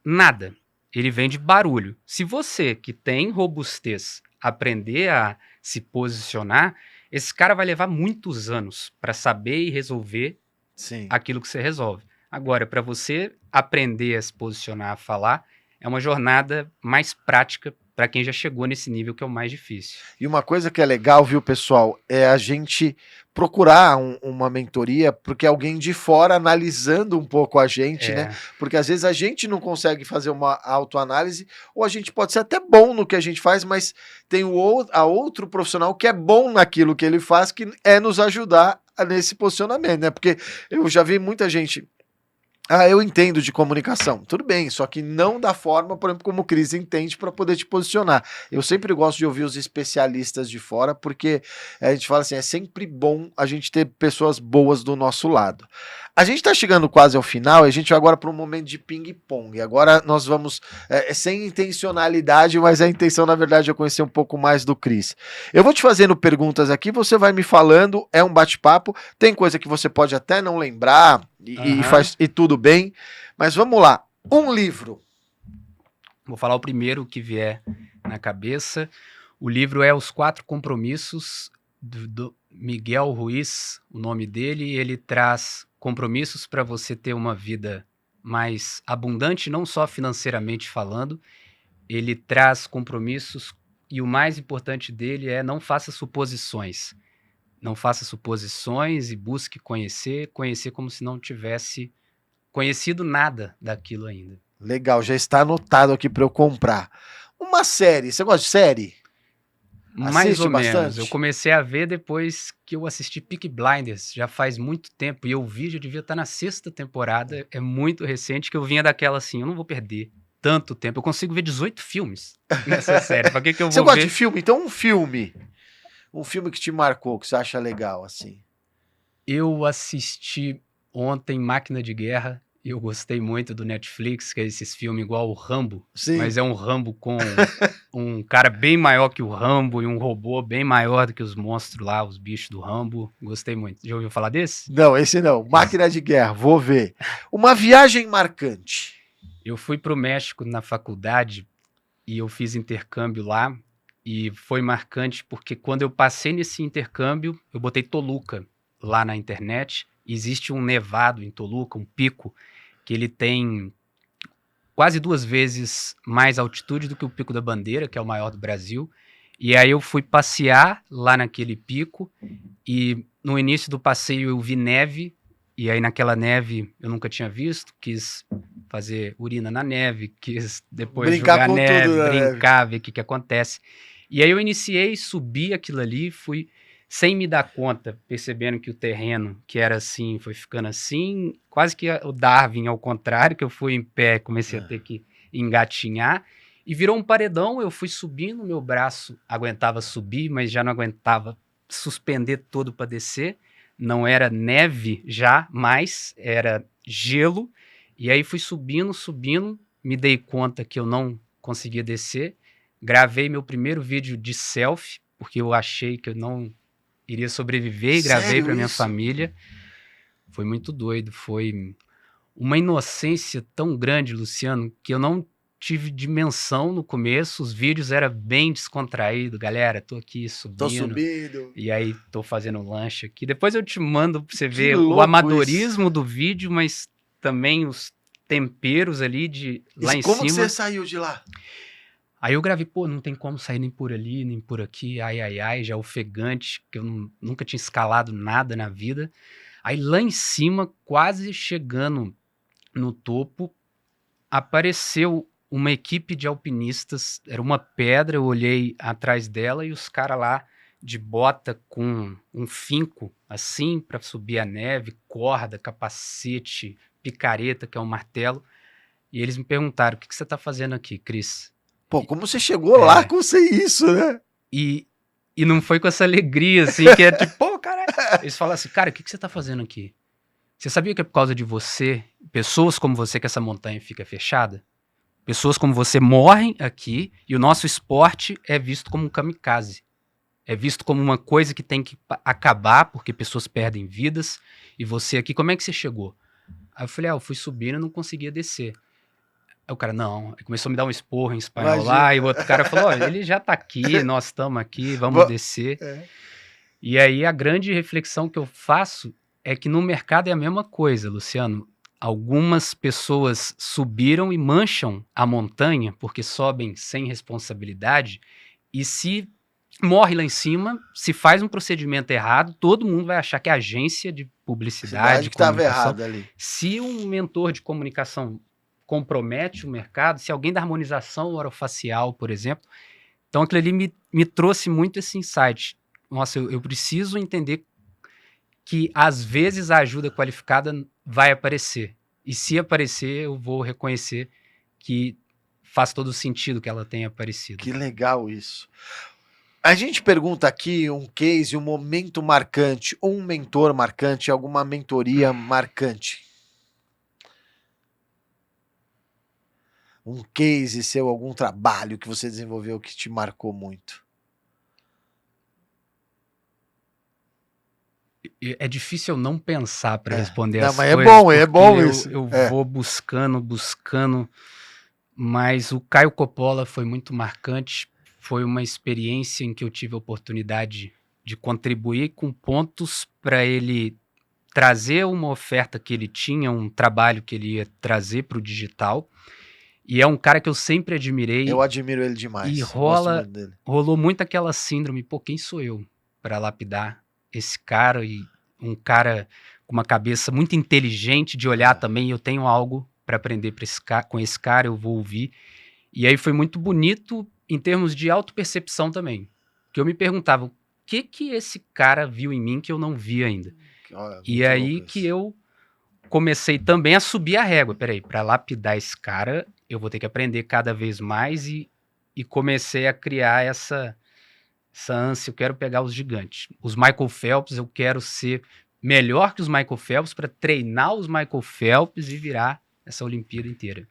nada, ele vende barulho. Se você, que tem robustez, aprender a se posicionar, esse cara vai levar muitos anos para saber e resolver aquilo que você resolve. Agora, para você aprender a se posicionar, a falar, é uma jornada mais prática para quem já chegou nesse nível que é o mais difícil. E uma coisa que é legal, viu, pessoal, é a gente procurar uma mentoria, porque é alguém de fora analisando um pouco a gente, né? Porque às vezes a gente não consegue fazer uma autoanálise, ou a gente pode ser até bom no que a gente faz, mas tem outro profissional que é bom naquilo que ele faz, que é nos ajudar nesse posicionamento, né? Porque eu já vi muita gente... eu entendo de comunicação. Tudo bem, só que não da forma, por exemplo, como o Cris entende para poder te posicionar. Eu sempre gosto de ouvir os especialistas de fora, porque a gente fala assim, é sempre bom a gente ter pessoas boas do nosso lado. A gente está chegando quase ao final e a gente vai agora para um momento de ping-pong. Agora nós vamos, sem intencionalidade, mas a intenção, na verdade, é conhecer um pouco mais do Cris. Eu vou te fazendo perguntas aqui, você vai me falando, é um bate-papo, tem coisa que você pode até não lembrar, e tudo bem, mas vamos lá. Um livro. Vou falar o primeiro que vier na cabeça. O livro é Os 4 Compromissos, do Miguel Ruiz, o nome dele. Ele traz compromissos para você ter uma vida mais abundante, não só financeiramente falando. Ele traz compromissos e o mais importante dele é não faça suposições. Não faça suposições e busque conhecer como se não tivesse conhecido nada daquilo ainda. Legal, já está anotado aqui para eu comprar. Uma série, você gosta de série? Mais ou menos. Eu comecei a ver depois que eu assisti Peaky Blinders, já faz muito tempo, e eu vi, já devia estar na 6ª temporada, é muito recente, que eu vinha daquela assim, eu não vou perder tanto tempo, eu consigo ver 18 filmes nessa série, pra que eu vou ver? Você gosta de filme? Então um filme que te marcou, que você acha legal, assim. Eu assisti ontem Máquina de Guerra, e eu gostei muito do Netflix, que é esses filmes igual o Rambo, mas é um Rambo com um cara bem maior que o Rambo e um robô bem maior do que os monstros lá, os bichos do Rambo. Gostei muito. Já ouviu falar desse? Não, esse não. Máquina de Guerra, vou ver. Uma viagem marcante. Eu fui para o México na faculdade e eu fiz intercâmbio lá e foi marcante porque quando eu passei nesse intercâmbio, eu botei Toluca lá na internet. Existe um nevado em Toluca, um pico, que ele tem quase 2 vezes mais altitude do que o Pico da Bandeira, que é o maior do Brasil. E aí eu fui passear lá naquele pico e no início do passeio eu vi neve E aí naquela neve eu nunca tinha visto, quis fazer urina na neve, quis depois Brincar jogar com neve, tudo na brincar, ver o que acontece. E aí eu iniciei, subi aquilo ali, fui sem me dar conta, percebendo que o terreno, que era assim, foi ficando assim, quase que o Darwin ao contrário, que eu fui em pé, comecei a ter que engatinhar, e virou um paredão, eu fui subindo, meu braço aguentava subir, mas já não aguentava suspender todo para descer, não era neve já, mas era gelo, e aí fui subindo, me dei conta que eu não conseguia descer, gravei meu primeiro vídeo de selfie, porque eu achei que eu não iria sobreviver e gravei Sério para minha isso? família. Foi muito doido, foi uma inocência tão grande, Luciano, que eu não tive dimensão no começo, os vídeos eram bem descontraídos, galera, tô aqui Tô subindo, subindo. e aí tô fazendo lanche aqui. Depois eu te mando pra você ver louco o amadorismo do vídeo, mas também os temperos ali de lá em Como que cima. você saiu de lá? Aí eu gravei, pô, não tem como sair nem por ali, nem por aqui, ai, ai, ai, já ofegante, que eu nunca tinha escalado nada na vida. Aí lá em cima, quase chegando no topo, apareceu uma equipe de alpinistas, era uma pedra, eu olhei atrás dela e os caras lá de bota com um finco, assim, para subir a neve, corda, capacete, picareta, que é um martelo. E eles me perguntaram, o que você tá fazendo aqui, Cris? Pô, como você chegou lá com sem isso, né? E não foi com essa alegria, assim, que é tipo, pô, caralho. Eles falam assim, cara, o que você tá fazendo aqui? Você sabia que é por causa de você, pessoas como você, que essa montanha fica fechada? Pessoas como você morrem aqui e o nosso esporte é visto como um kamikaze. É visto como uma coisa que tem que acabar porque pessoas perdem vidas. E você aqui, como é que você chegou? Aí eu falei, eu fui subindo e não conseguia descer. Aí o cara, não, aí começou a me dar um esporro em espanhol lá, e o outro cara falou, ele já tá aqui, nós estamos aqui, vamos descer. E aí a grande reflexão que eu faço é que no mercado é a mesma coisa, Luciano. Algumas pessoas subiram e mancham a montanha porque sobem sem responsabilidade, e se morre lá em cima, se faz um procedimento errado, todo mundo vai achar que é agência de publicidade, que estava comunicação. errado ali. Se um mentor de comunicação compromete o mercado, se alguém da harmonização orofacial, por exemplo, então aquilo ali me trouxe muito esse insight. Nossa, eu preciso entender que às vezes a ajuda qualificada vai aparecer. E se aparecer, eu vou reconhecer que faz todo sentido que ela tenha aparecido. Que legal isso. A gente pergunta aqui um case, um momento marcante, ou um mentor marcante, alguma mentoria marcante. Um case seu, algum trabalho que você desenvolveu que te marcou muito. É difícil eu não pensar para responder as mas coisas. É bom isso. Eu vou buscando, mas o Caio Coppola foi muito marcante. Foi uma experiência em que eu tive a oportunidade de contribuir com pontos para ele trazer uma oferta que ele tinha, um trabalho que ele ia trazer para o digital. E é um cara que eu sempre admirei. Eu admiro ele demais. E rolou muito aquela síndrome, pô, quem sou eu para lapidar esse cara? E um cara com uma cabeça muito inteligente de olhar também, eu tenho algo para aprender com esse cara, eu vou ouvir. E aí foi muito bonito em termos de autopercepção também. Que eu me perguntava, o que esse cara viu em mim que eu não vi ainda? E aí que eu comecei também a subir a régua. Peraí, para lapidar esse cara, eu vou ter que aprender cada vez mais e comecei a criar essa ânsia. Eu quero pegar os gigantes. Os Michael Phelps, eu quero ser melhor que os Michael Phelps para treinar os Michael Phelps e virar essa Olimpíada inteira.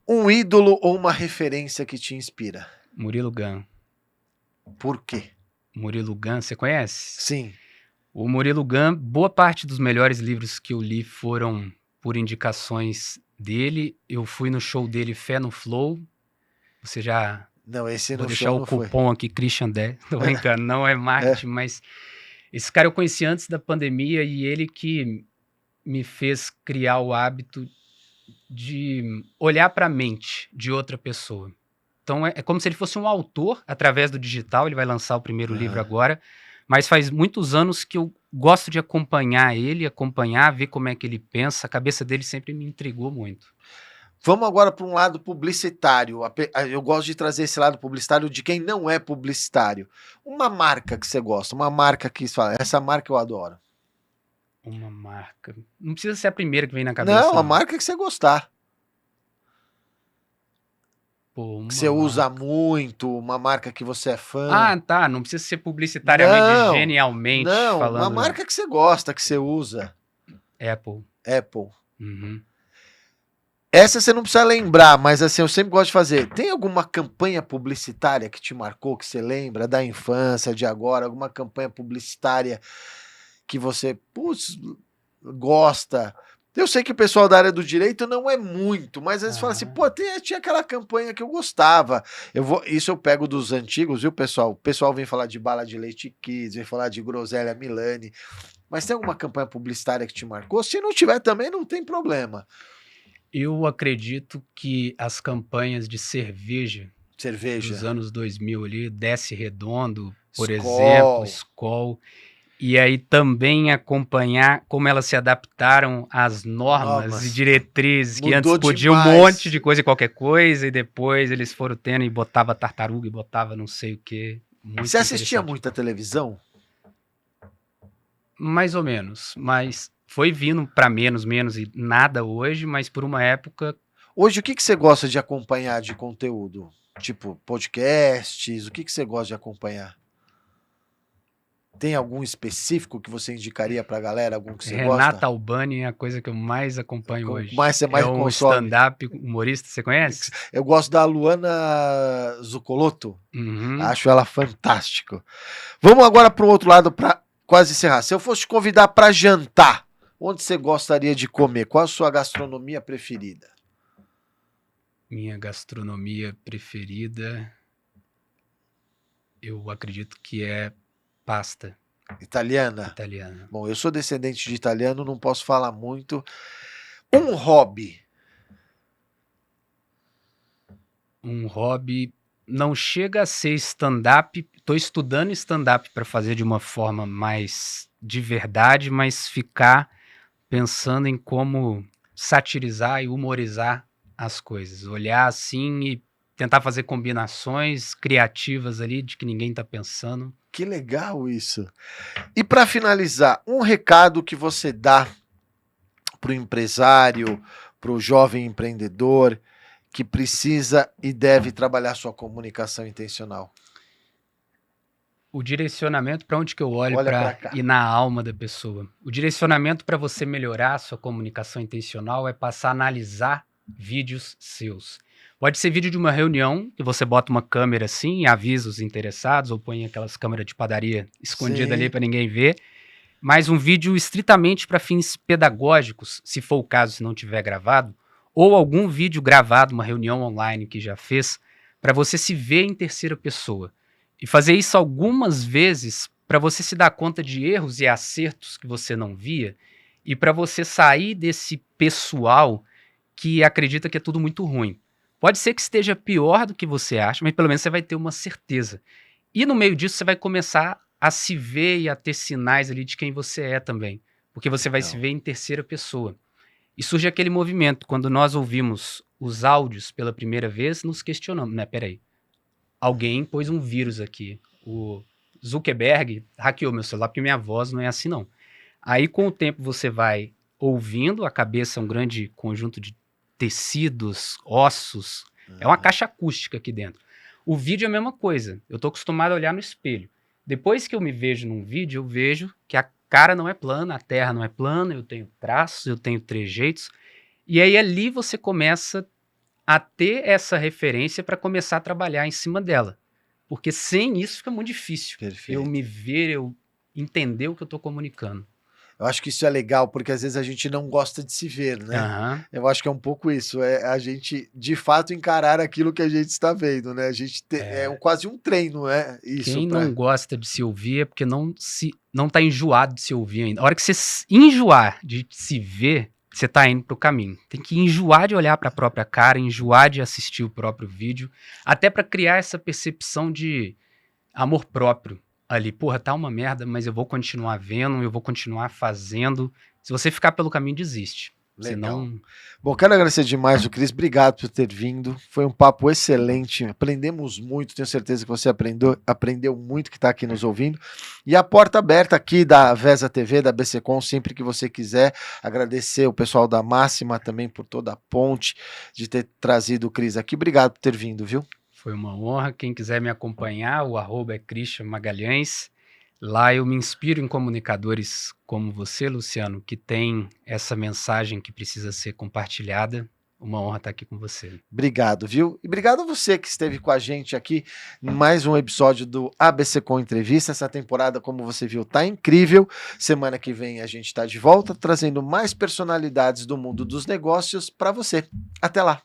Um ídolo ou uma referência que te inspira? Murilo Gun. Por quê? Murilo Gun, você conhece? Sim. O Murilo Gun, boa parte dos melhores livros que eu li foram por indicações dele. Eu fui no show dele, Fé no Flow. Você já... Não, esse vou no deixar show o não cupom aqui, Christian 10. Tô brincando, não é marketing, mas esse cara eu conheci antes da pandemia e ele que me fez criar o hábito de olhar para a mente de outra pessoa. Então é como se ele fosse um autor através do digital. Ele vai lançar o primeiro livro agora, mas faz muitos anos que eu gosto de acompanhar ele, ver como é que ele pensa. A cabeça dele sempre me intrigou muito. Vamos agora para um lado publicitário. Eu gosto de trazer esse lado publicitário de quem não é publicitário. Uma marca que você gosta, uma marca que você fala, essa marca eu adoro. Uma marca. Não precisa ser a primeira que vem na cabeça. Não, a marca que você gostar. Pô, Que você usa muito, uma marca que você é fã. Ah, tá. Não precisa ser publicitariamente, genialmente não, falando. uma marca que você gosta, que você usa. Apple. Uhum. Essa você não precisa lembrar, mas assim, eu sempre gosto de fazer. Tem alguma campanha publicitária que te marcou, que você lembra, da infância, de agora? Alguma campanha publicitária que você, gosta? Eu sei que o pessoal da área do direito não é muito, mas às vezes fala assim, tinha aquela campanha que eu gostava. Isso eu pego dos antigos, viu, pessoal? O pessoal vem falar de Bala de Leite Kids, vem falar de Groselha Milani. Mas tem alguma campanha publicitária que te marcou? Se não tiver também, não tem problema. Eu acredito que as campanhas de cerveja dos anos 2000 ali, Desce Redondo, por exemplo, Skol, e aí também acompanhar como elas se adaptaram às normas e diretrizes, que antes podia um monte de coisa e qualquer coisa, e depois eles foram tendo e botava tartaruga e botava não sei o que. Você assistia muita televisão? Mais ou menos, mas foi vindo para menos e nada hoje, mas por uma época... Hoje, o que você gosta de acompanhar de conteúdo? Tipo, podcasts, o que você gosta de acompanhar? Tem algum específico que você indicaria pra galera? Algum que você gosta? Renata Albani é a coisa que eu mais acompanho hoje. Você mais um stand-up humorista, você conhece? Eu gosto da Luana Zuccolotto. Acho ela fantástica. Vamos agora para o outro lado para quase encerrar. Se eu fosse te convidar para jantar, onde você gostaria de comer? Qual a sua gastronomia preferida? Minha gastronomia preferida, eu acredito que é pasta. Italiana? Italiana. Bom, eu sou descendente de italiano, não posso falar muito. Um hobby? Um hobby não chega a ser stand-up. Estou estudando stand-up para fazer de uma forma mais de verdade, mas ficar pensando em como satirizar e humorizar as coisas. Olhar assim e tentar fazer combinações criativas ali de que ninguém está pensando. Que legal isso. E para finalizar, um recado que você dá para o empresário, para o jovem empreendedor que precisa e deve trabalhar sua comunicação intencional? O direcionamento, para onde que eu olho para ir na alma da pessoa. O direcionamento para você melhorar a sua comunicação intencional é passar a analisar vídeos seus. Pode ser vídeo de uma reunião, que você bota uma câmera assim e avisa os interessados, ou põe aquelas câmeras de padaria escondidas ali para ninguém ver. Mas um vídeo estritamente para fins pedagógicos, se for o caso, se não tiver gravado, ou algum vídeo gravado, uma reunião online que já fez, para você se ver em terceira pessoa. E fazer isso algumas vezes para você se dar conta de erros e acertos que você não via e para você sair desse pessoal que acredita que é tudo muito ruim. Pode ser que esteja pior do que você acha, mas pelo menos você vai ter uma certeza. E no meio disso você vai começar a se ver e a ter sinais ali de quem você é também. Porque você vai se ver em terceira pessoa. E surge aquele movimento, quando nós ouvimos os áudios pela primeira vez, nos questionamos, né? Peraí, alguém pôs um vírus aqui. O Zuckerberg hackeou meu celular porque minha voz não é assim não. Aí com o tempo você vai ouvindo, a cabeça é um grande conjunto de tecidos, ossos, é uma caixa acústica aqui dentro. O vídeo é a mesma coisa, eu tô acostumado a olhar no espelho. Depois que eu me vejo num vídeo, eu vejo que a cara não é plana, a terra não é plana, eu tenho traços, eu tenho trejeitos, e aí ali você começa a ter essa referência para começar a trabalhar em cima dela. Porque sem isso fica muito difícil. Perfeito. Eu me ver, eu entender o que eu tô comunicando. Eu acho que isso é legal, porque às vezes a gente não gosta de se ver, né? Uhum. Eu acho que é um pouco isso, é a gente, de fato, encarar aquilo que a gente está vendo, né? A gente quase um treino, né? Isso. Quem não gosta de se ouvir é porque não tá enjoado de se ouvir ainda. A hora que você enjoar de se ver, você tá indo pro caminho. Tem que enjoar de olhar para a própria cara, enjoar de assistir o próprio vídeo, até para criar essa percepção de amor próprio. ali, porra, tá uma merda, mas eu vou continuar vendo, eu vou continuar fazendo. Se você ficar pelo caminho, desiste. Legal. Senão, Bom, quero agradecer demais o Cris, obrigado por ter vindo, foi um papo excelente, aprendemos muito, tenho certeza que você aprendeu muito que está aqui nos ouvindo, e a porta aberta aqui da Veza TV, da BCCom, sempre que você quiser, agradecer o pessoal da Máxima também por toda a ponte de ter trazido o Cris aqui, obrigado por ter vindo, viu? foi uma honra. Quem quiser me acompanhar, o @ é Christian Magalhães. Lá eu me inspiro em comunicadores como você, Luciano, que tem essa mensagem que precisa ser compartilhada. Uma honra estar aqui com você. Obrigado, viu? E obrigado a você que esteve com a gente aqui em mais um episódio do ABCCom Entrevista. Essa temporada, como você viu, tá incrível. Semana que vem a gente tá de volta, trazendo mais personalidades do mundo dos negócios para você. Até lá!